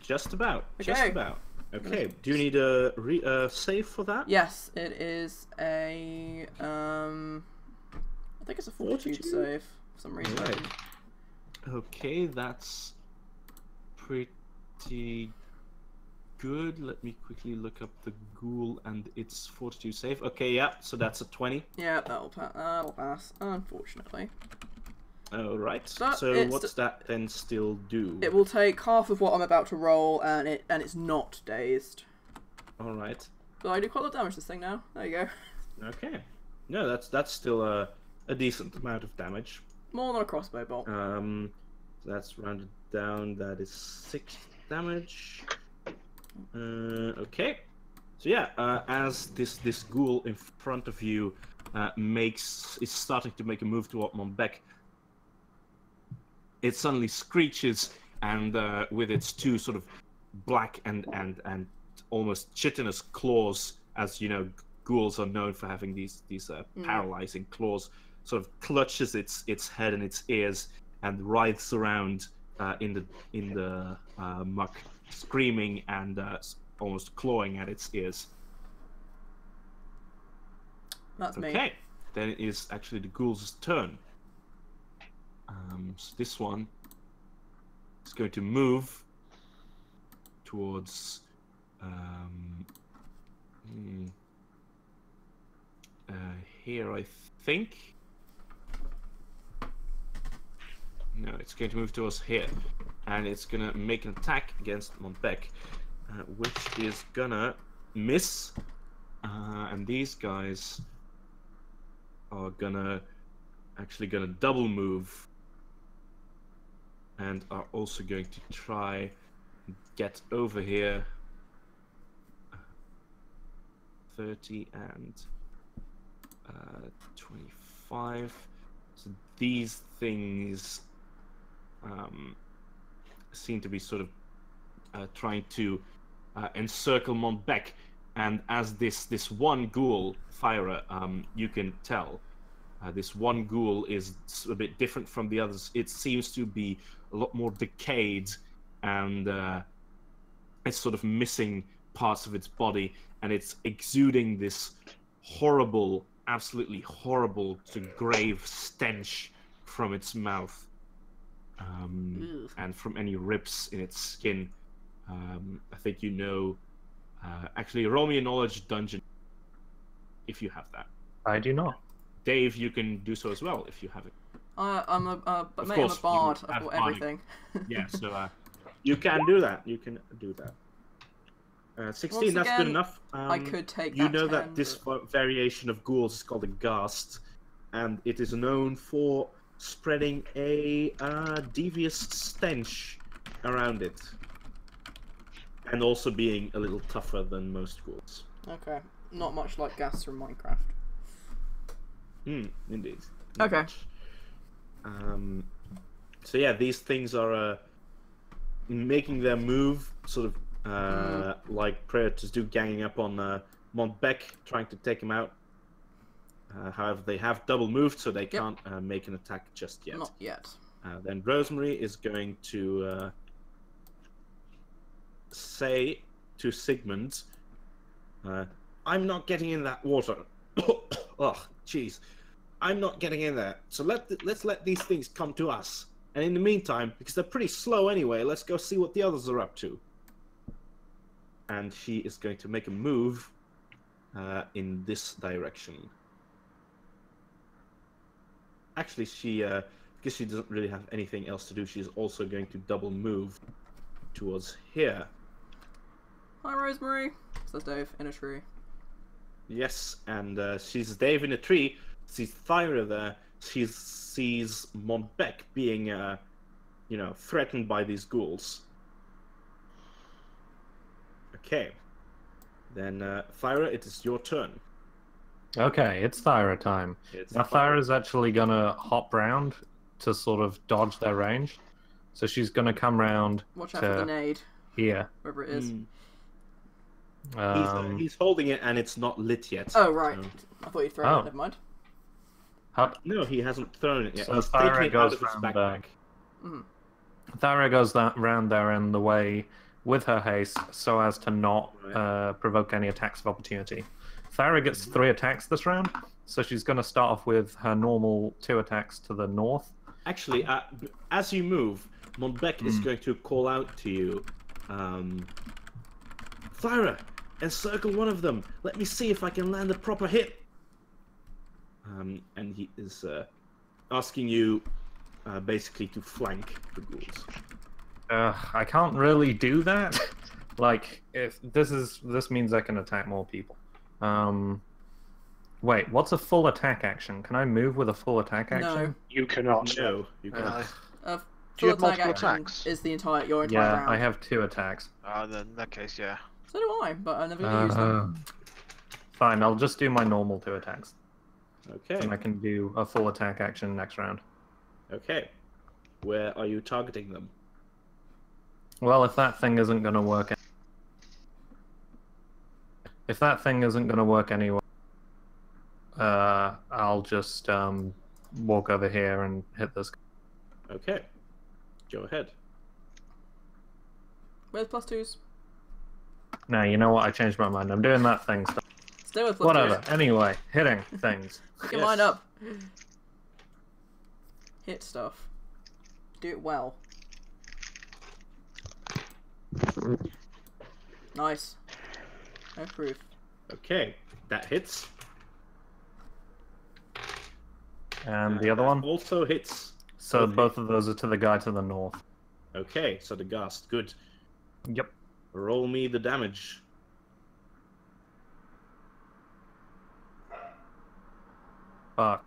Just about. Okay. Just about. Okay. Do you need a save for that? Yes, it is a I think it's a fortitude save for some reason. Right. Okay, that's pretty good. Let me quickly look up the ghoul and its fortitude save. Okay, yeah, so that's a 20. Yeah, that'll pass. Unfortunately. All right. But so what's that then still do? It will take half of what I'm about to roll, and it's not dazed. All right. So I do quite a lot of damage to this thing now. There you go. Okay. No, that's still a decent amount of damage. More than a crossbow bolt. That's rounded down. That is 6 damage. Okay. So yeah, as this ghoul in front of you is starting to make a move toward Monbeck, it suddenly screeches, and with its 2 sort of black and almost chitinous claws, as you know, ghouls are known for having these paralyzing claws, sort of clutches its head and its ears and writhes around in the muck, screaming and almost clawing at its ears. That's me. Okay, then it is actually the ghoul's turn. So this one is going to move towards here, I think. No, it's going to move towards here, and it's gonna make an attack against Monbeck, which is gonna miss. And these guys are actually gonna double move, and are also going to try and get over here. 30 and 25. So these things seem to be sort of trying to encircle Monbeck, and as this one ghoul, Thyra, you can tell this one ghoul is a bit different from the others. It seems to be a lot more decayed, and it's sort of missing parts of its body, and it's exuding this horrible, absolutely horrible to grave stench from its mouth, and from any rips in its skin. I think you know. Actually, roll me a knowledge dungeon if you have that. I do not. Dave, you can do so as well if you have it. I'm a bard. I've got everything. Yeah, so you can do that. You can do that. 16, that's good enough. I could take You that know 10, that this variation of ghouls is called a ghast, and it is known for spreading a devious stench around it, and also being a little tougher than most ghouls. Okay, not much like gas from Minecraft. Indeed. Okay. So yeah, these things are making their move, sort of like predators do, ganging up on Monbeck, trying to take him out. However, they have double moved, so they can't make an attack just yet. Not yet. Then Rosemary is going to say to Sigmund, I'm not getting in that water. Oh, jeez. I'm not getting in there. So let's let these things come to us. And in the meantime, because they're pretty slow anyway, let's go see what the others are up to. And she is going to make a move in this direction. Actually, because she doesn't really have anything else to do, she's also going to double move towards here. Hi, Rosemary, says Dave in a tree. Yes, and she's Dave in a tree. Sees Thyra there. She sees Monbeck being, threatened by these ghouls. Okay. Then, Thyra, it is your turn. Okay, it's Thyra time. Now Thyra's actually gonna hop round to sort of dodge their range. So she's gonna come round Watch out for the nade. Here. Wherever it is. He's holding it and it's not lit yet. Oh, right. So... I thought you'd thrown it. Never mind. No, he hasn't thrown it yet. So he's taking it out of his backpack. Thyra goes round there in the way with her haste so as to not provoke any attacks of opportunity. Thyra gets 3 attacks this round, so she's going to start off with her normal 2 attacks to the north. Actually, as you move, Montbec is going to call out to you. Thyra, encircle one of them. Let me see if I can land a proper hit. And he is asking you basically to flank the ghouls. I can't really do that. Like, if this means I can attack more people. Wait, what's a full attack action? Can I move with a full attack action? No. You cannot. No, you cannot. Do you have multiple attacks? Is your entire round. Yeah, I have 2 attacks. Then in that case, yeah. So do I, but I never use them. Fine, I'll just do my normal 2 attacks. Okay. And I can do a full attack action next round. Okay. Where are you targeting them? Well, if that thing isn't going to work... If that thing isn't going to work anyway, I'll just walk over here and hit this. Okay. Go ahead. Where's +2s? No, you know what? I changed my mind. I'm doing that thing stuff. Stay with +2s. Whatever. Anyway, hitting things. Get mine up. Hit stuff. Do it well. Nice. No proof. Okay, that hits. And the other one? Also hits. So both of those are to the guy to the north. Okay, so the ghast. Good. Yep. Roll me the damage. Fuck.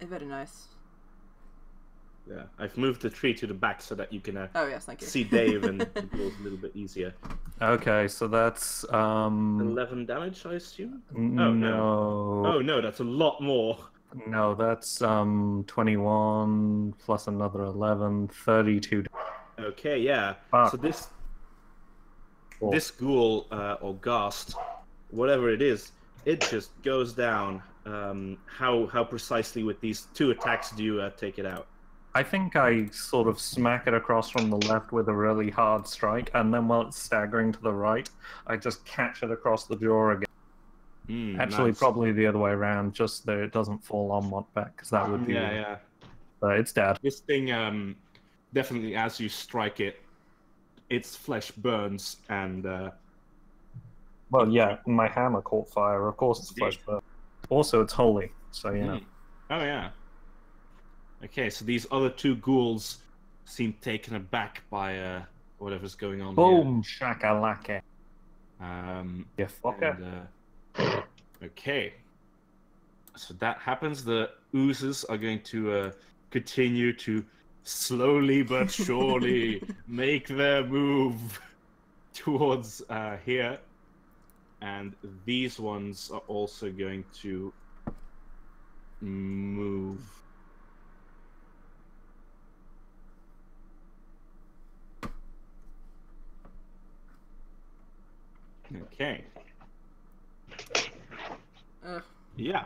Very nice. Yeah, I've moved the tree to the back so that you can oh, yes, thank you. see Dave and it goes a little bit easier. Okay, so that's 11 damage, I assume? Oh, no. Oh no, that's a lot more. No, that's 21 plus another 11, 32. Okay, yeah. Fuck. So this ghoul or ghast, whatever it is, it just goes down. How precisely with these 2 attacks do you take it out? I think I sort of smack it across from the left with a really hard strike, and then while it's staggering to the right, I just catch it across the jaw again. Actually, nice. Probably the other way around, just so it doesn't fall on Montbec, because that would be... Yeah. But it's dead. This thing, definitely as you strike it, its flesh burns and... Well, yeah, my hammer caught fire. Of course it's flesh burn. Also, it's holy, so you know. Oh, yeah. Okay, so these other 2 ghouls seem taken aback by whatever's going on Boom, shakalaka. You fucker. Okay. So that happens. The oozes are going to continue to slowly but surely make their move towards here. And these ones are also going to move. Okay. Yeah.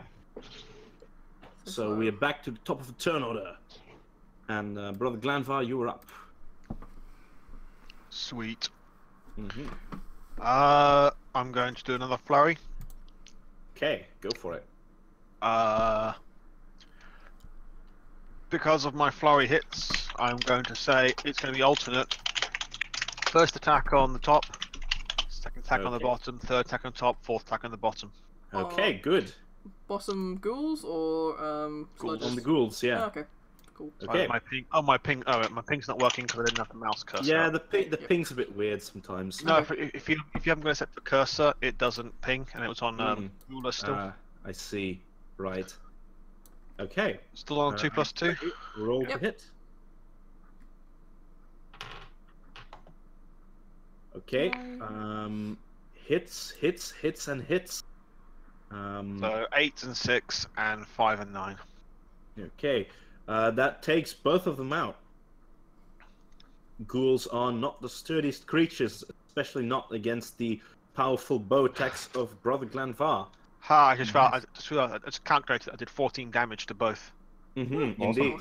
So we are back to the top of the turn order. And Brother Glanvar, you are up. Sweet. I'm going to do another flurry. Okay, go for it. Because of my flurry hits, I'm going to say it's going to be alternate. First attack on the top, second attack on the bottom, third attack on top, fourth attack on the bottom. Okay, good. Bottom ghouls or ghouls. On the ghouls, yeah. Oh, okay, cool. Okay. My ping's not working because I didn't have the mouse cursor. Yeah, the ping's a bit weird sometimes. No, if you haven't got it set for cursor, it doesn't ping, and it was on ruler still. I see. Right. Okay. Still on 2+2. Roll to hit. Okay. Nine. Hits, and hits. So 8 and 6 and 5 and 9. Okay. That takes both of them out. Ghouls are not the sturdiest creatures, especially not against the powerful bow attacks of Brother Glanvar. Ha! I just felt. I just calculated. I did 14 damage to both. Indeed.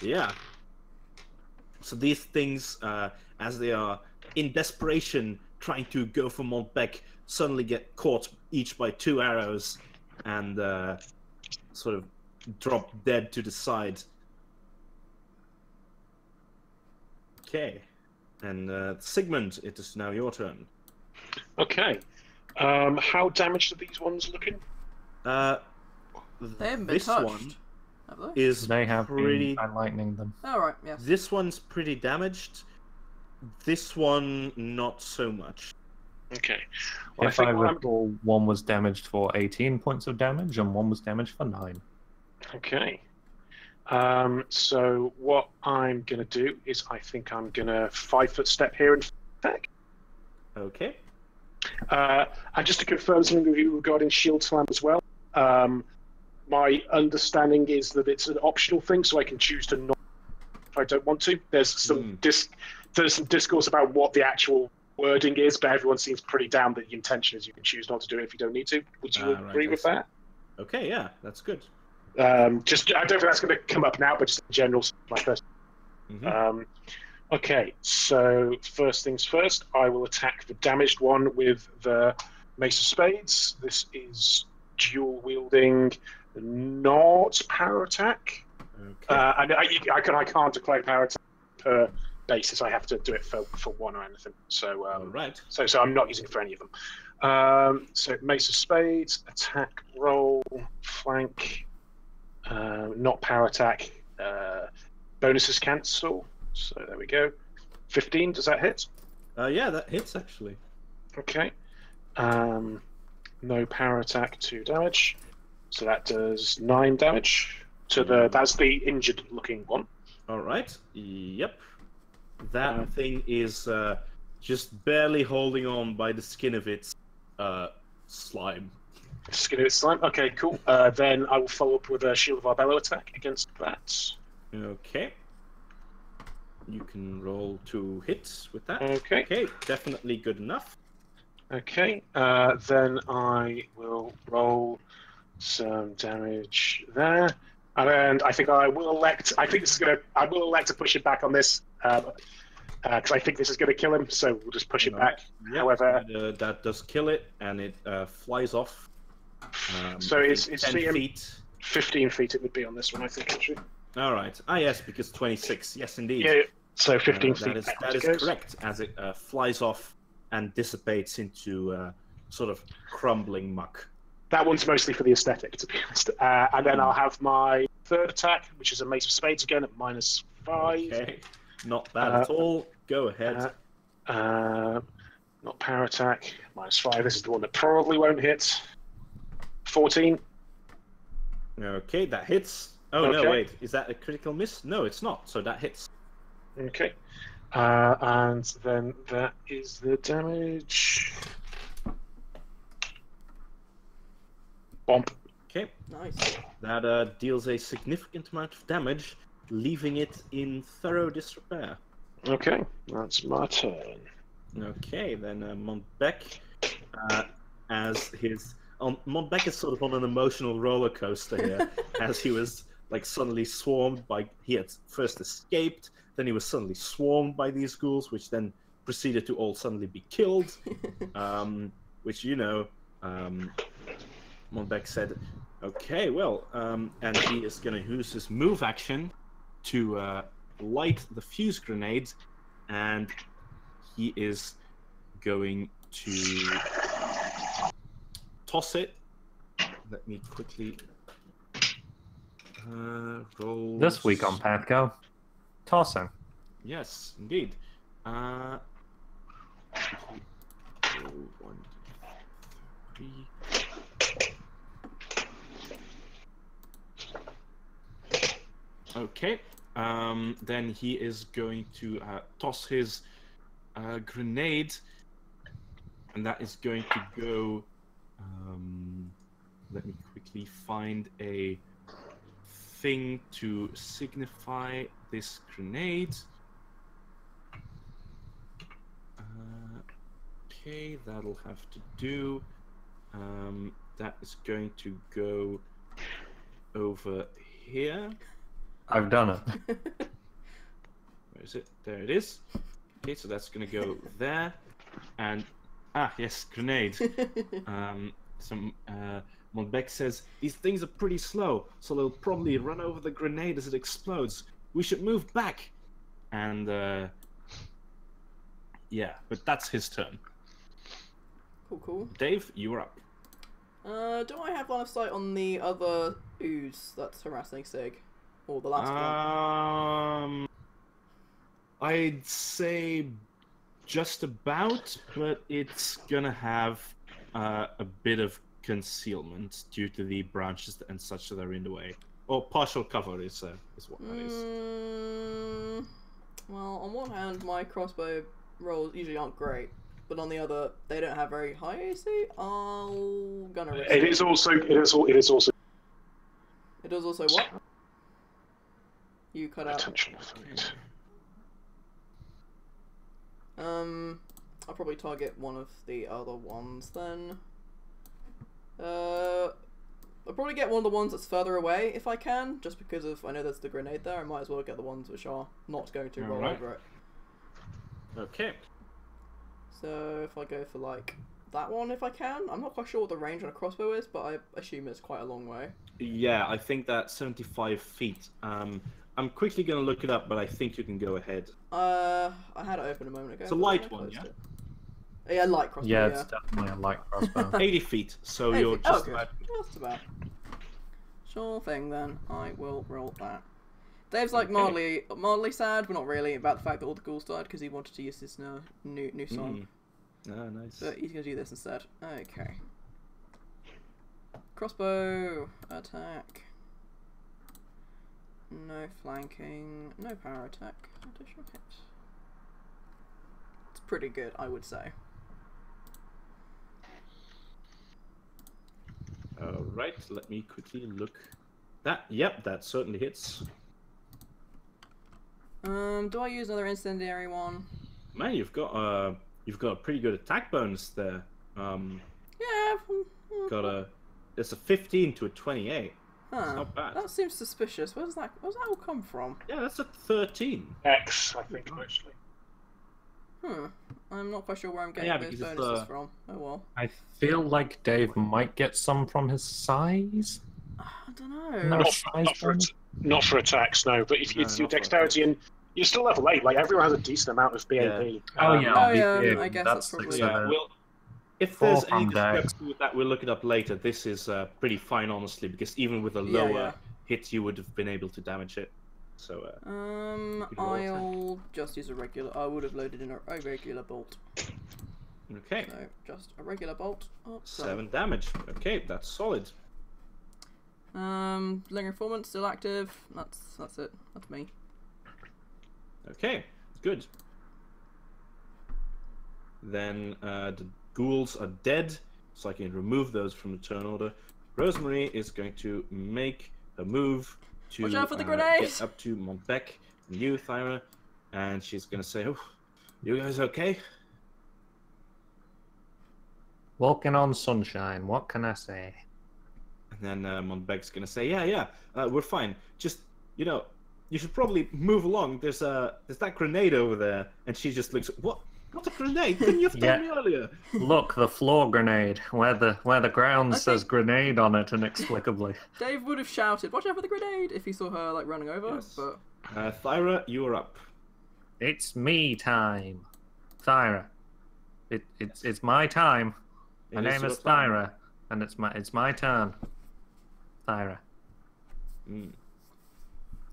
Yeah. So these things, as they are in desperation trying to go for Montbec, suddenly get caught each by 2 arrows and sort of drop dead to the side. Okay. And Sigmund, it is now your turn. Okay. How damaged are these ones looking? They haven't been This touched, one have they? is They have pretty. been by lightning them. Oh, right, yes. This one's pretty damaged. This one, not so much. Okay. Well, If I what I'm- recall, one was damaged for 18 points of damage, and one was damaged for 9. Okay. So what I'm going to do is I think I'm going to 5-foot step here and attack. Okay. And just to confirm something with you regarding Shield Slam as well, my understanding is that it's an optional thing, so I can choose to not if I don't want to. There's some discourse about what the actual wording is, but everyone seems pretty down that the intention is you can choose not to do it if you don't need to. Would you agree with that? Okay, yeah, that's good. I don't think that's going to come up now, but just in general, my first. Okay, so first things first, I will attack the damaged one with the Mace of Spades. This is dual wielding, not power attack. Okay. And I can't declare power attack per basis. I have to do it for one or anything. So All right. So I'm not using it for any of them. So Mace of Spades, attack roll, flank, not power attack. Bonuses cancel. So there we go. 15. Does that hit? Yeah, that hits actually. Okay. No power attack, 2 damage. So that does 9 damage to that's the injured looking one. All right. Yep. That thing is just barely holding on by the skin of its slime. Skin of its slime. Okay, cool. Then I will follow up with a Shield of Arbello attack against that. Okay. You can roll 2 hits with that. Okay. Okay, definitely good enough. Okay. Then I will roll some damage there, and I think I will elect. I will elect to push it back on this because I think this is going to kill him. So we'll just push it back. Yep, However, that does kill it, and it flies off. So it's 10 CM feet. 15 feet. It would be on this one, I think. Actually. All right. Ah, yes, because 26. Yes, indeed. Yeah. So 15 feet. That is correct. As it flies off and dissipates into sort of crumbling muck. That one's mostly for the aesthetic, to be honest. And then I'll have my third attack, which is a Mace of Spades again at -5. Okay. Not bad at all. Go ahead. Not power attack. -5. This is the one that probably won't hit. 14. Okay, that hits. Oh, Okay. no, wait. Is that a critical miss? No, it's not. So that hits. Okay. And then that is the damage. Bomb. Okay. Nice. That deals a significant amount of damage, leaving it in thorough disrepair. Okay, that's my turn. Okay, then Montbec, as his Montbec is sort of on an emotional roller coaster here, as he was like suddenly swarmed by. He had first escaped, then he was suddenly swarmed by these ghouls, which then proceeded to all suddenly be killed. Which Montbec said, "Okay, well," and he is going to use his move action to light the fuse grenade, and he is going to toss it. Let me quickly roll. This week on PATHCO, tossing. Yes, indeed. Roll 1, 2, 3. Okay. Then he is going to toss his grenade, and that is going to go. Let me quickly find a thing to signify this grenade. Okay, that'll have to do. That is going to go over here. I've done it. Where is it? There it is. Okay, so that's going to go there. And, yes, grenade. Monbeck says, these things are pretty slow, so they'll probably run over the grenade as it explodes. We should move back. And, yeah, but that's his turn. Cool. Dave, you are up. Do I have line of sight on the other ooze that's harassing Sig? Or the last one? I'd say just about, but it's gonna have a bit of concealment due to the branches and such that are in the way. Or partial cover is what that is. Well, on one hand, my crossbow rolls usually aren't great, but on the other, they don't have very high AC. I'm gonna risk it. It is also. It is also what? You cut out. Attention effect. I'll probably target one of the other ones then. I'll probably get one of the ones that's further away if I can, just because I know there's the grenade there. I might as well get the ones which are not going to roll over it. Okay. So if I go for like that one if I can. I'm not quite sure what the range on a crossbow is, but I assume it's quite a long way. Yeah, I think that's 75 feet. I'm quickly going to look it up, but I think you can go ahead. I had it open a moment ago. It's a light one, yeah? Yeah, light crossbow, Yeah, it's definitely a light crossbow. 80 feet, so 80 you're feet. just good. about... Just about. Sure thing then. I will roll that. Dave's like Okay. mildly sad, but not really, about the fact that all the ghouls died because he wanted to use this new song. Ah, nice. But he's gonna do this instead. Okay. Crossbow attack. No flanking. No power attack. Additional hit. It's pretty good, I would say. Alright, let me quickly look. Yep, that certainly hits. Do I use another incendiary one? Man, you've got a pretty good attack bonus there. Yeah. It's a 15 to a 28. Huh. It's not bad. That seems suspicious. Where's that all come from? Yeah, that's a 13. X, I think, mostly. I'm not quite sure where I'm getting Yeah, those because it's, bonuses from. Oh well. I feel like Dave might get some from his size. I don't know. No. Not for attacks, no. But if No, it's your not for dexterity and you're still level 8, like everyone has a decent amount of BAP. Yeah. Oh yeah, Oh, yeah, I guess that's probably- Yeah, if Four there's any from Dave. discrepancy with that, we'll look it up later. This is pretty fine, honestly, because even with a lower hit, you would have been able to damage it. So, good roll attack. I'll just use a regular. I would have loaded in a regular bolt. Okay, So just a regular bolt. Oh, 7 damage. Okay, that's solid. Lingering Informant still active. That's it. That's me. Okay, good. Then the ghouls are dead, so I can remove those from the turn order. Rosemary is going to make a move to Watch out for the grenades! get up to Montbec and you, Thyra, and she's going to say, "Oh, you guys okay?" Walking on sunshine. What can I say? And then Montbec's going to say, "Yeah, we're fine. Just, you should probably move along. There's that grenade over there." And she just looks, "What? What's a grenade? Didn't you have told me earlier?" Look, the floor grenade, where the ground says grenade on it inexplicably. Dave would have shouted, "Watch out for the grenade!" if he saw her like running over. Yes. But Thyra, you are up. It's me time, Thyra. It's my time. My name is Thyra, and it's my turn. Thyra.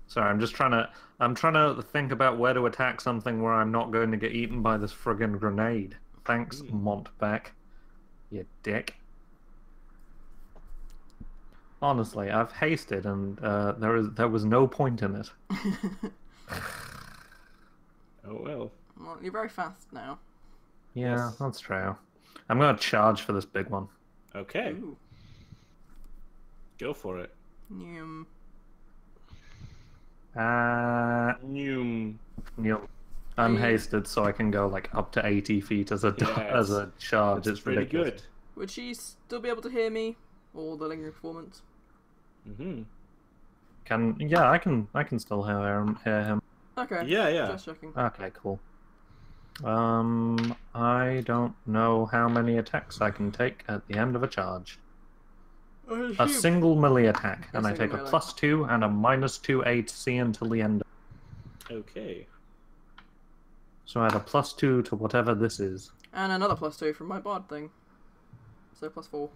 Sorry, I'm trying to think about where to attack something where I'm not going to get eaten by this friggin' grenade. Thanks, Montbec. You dick. Honestly, I've hasted, and there was no point in it. Oh well. well, you're very fast now. Yeah, Yes. that's true. I'm gonna charge for this big one. Okay, Ooh. go for it. Yum. Noom. Yep. I'm hasted, so I can go like up to 80 feet as a as a charge. It's It's pretty ridiculous. good. Would she still be able to hear me? Or the lingering performance? Mm-hmm. I can still hear him. Okay. Yeah. Just checking. Okay, cool. I don't know how many attacks I can take at the end of a charge. A single melee attack, and I single take a melee. +2 and a -2 AC until the end. Okay. So I add a +2 to whatever this is. And another +2 from my bard thing. So +4.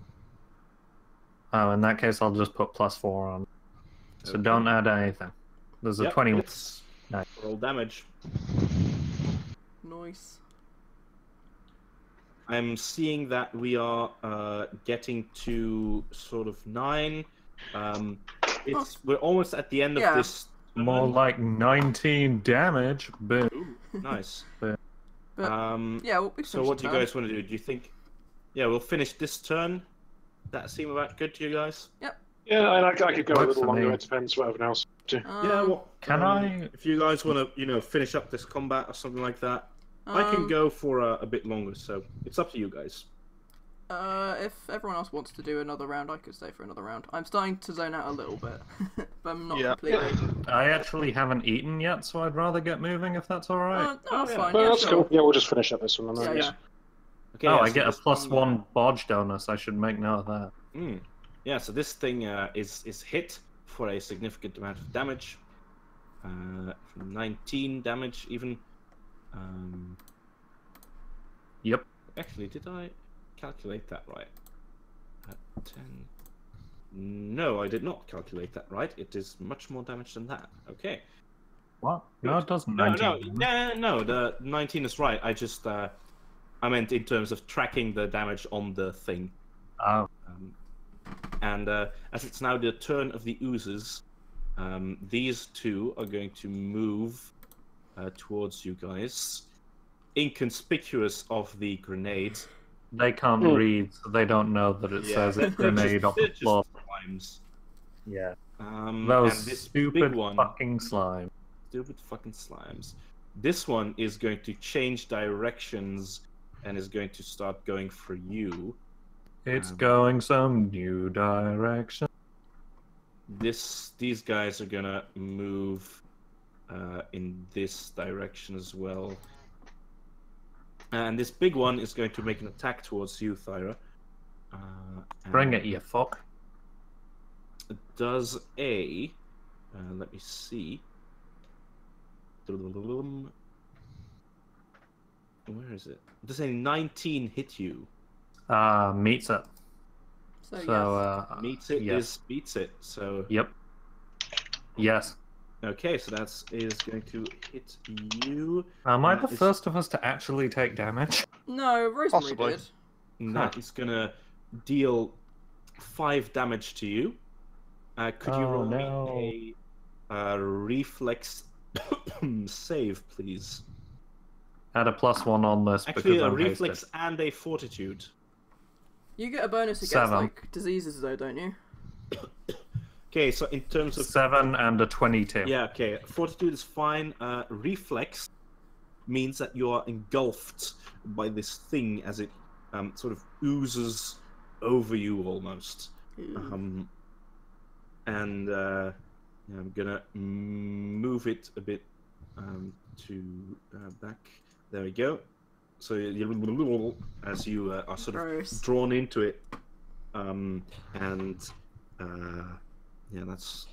Oh, in that case, I'll just put +4 on. So Okay. don't add anything. There's a Yep, 20. It's Nice. roll damage. Nice. I'm seeing that we are getting to sort of 9. We're almost at the end of Yeah. this. More like 19 damage, but Ooh, nice. But, yeah, we'll be So what do you guys want to do? Do you think? Yeah, we'll finish this turn. That seem about good to you guys? Yeah, and I could go a Works little for longer. me. It depends what everyone else do. Yeah. Well, Can I- If you guys want to, finish up this combat or something like that, I can go for a bit longer. So it's up to you guys. If everyone else wants to do another round, I could stay for another round. I'm starting to zone out a little bit, but I'm not Yeah. completely. I actually haven't eaten yet, so I'd rather get moving if that's alright. No, that's yeah. fine. Well, Yeah, that's sure. cool. Yeah, we'll just finish up this one. Yeah, Then. yeah. Okay. Oh, yeah, I so get a this thing, +1 bodge bonus. I should make note of that. Yeah. So this thing is hit for a significant amount of damage. 19 damage even. Yep. Actually, did I calculate that right? 10. No, I did not calculate that right. It is much more damage than that. Okay. What? No, it doesn't. No, 19. no. The 19 is right. I just I meant in terms of tracking the damage on the thing. Oh, And as it's now the turn of the oozes, these two are going to move towards you guys, inconspicuous of the grenades. they can't read, so they don't know that it says it's grenade on the floor. Slimes. Yeah. And Those this stupid big one, fucking slime. stupid fucking slimes. This one is going to change directions and is going to start going for you. It's going some new direction. These guys are gonna move in this direction as well. And this big one is going to make an attack towards you, Thyra. Bring and it, you fuck. It does a... let me see. Where is it? Does a 19 hit you? Meets it. So, So, Meets it, yes. beats it. So, Yep. Yes. okay, so that is going to hit you. Am I the it's- first of us to actually take damage? No, Rosemary Possibly. did. And that is gonna deal 5 damage to you. Could you Oh, roll no. me a reflex save, please? Add a +1 on this Actually, because a I'm reflex hasted. and a fortitude. You get a bonus against 7. like diseases though, don't you? Okay, so in terms of 7 and a 22. yeah, okay, fortitude is fine. Reflex means that you are engulfed by this thing as it sort of oozes over you almost. And yeah, I'm gonna move it a bit to back. There we go. So as you are sort Gross. of drawn into it, and yeah, that's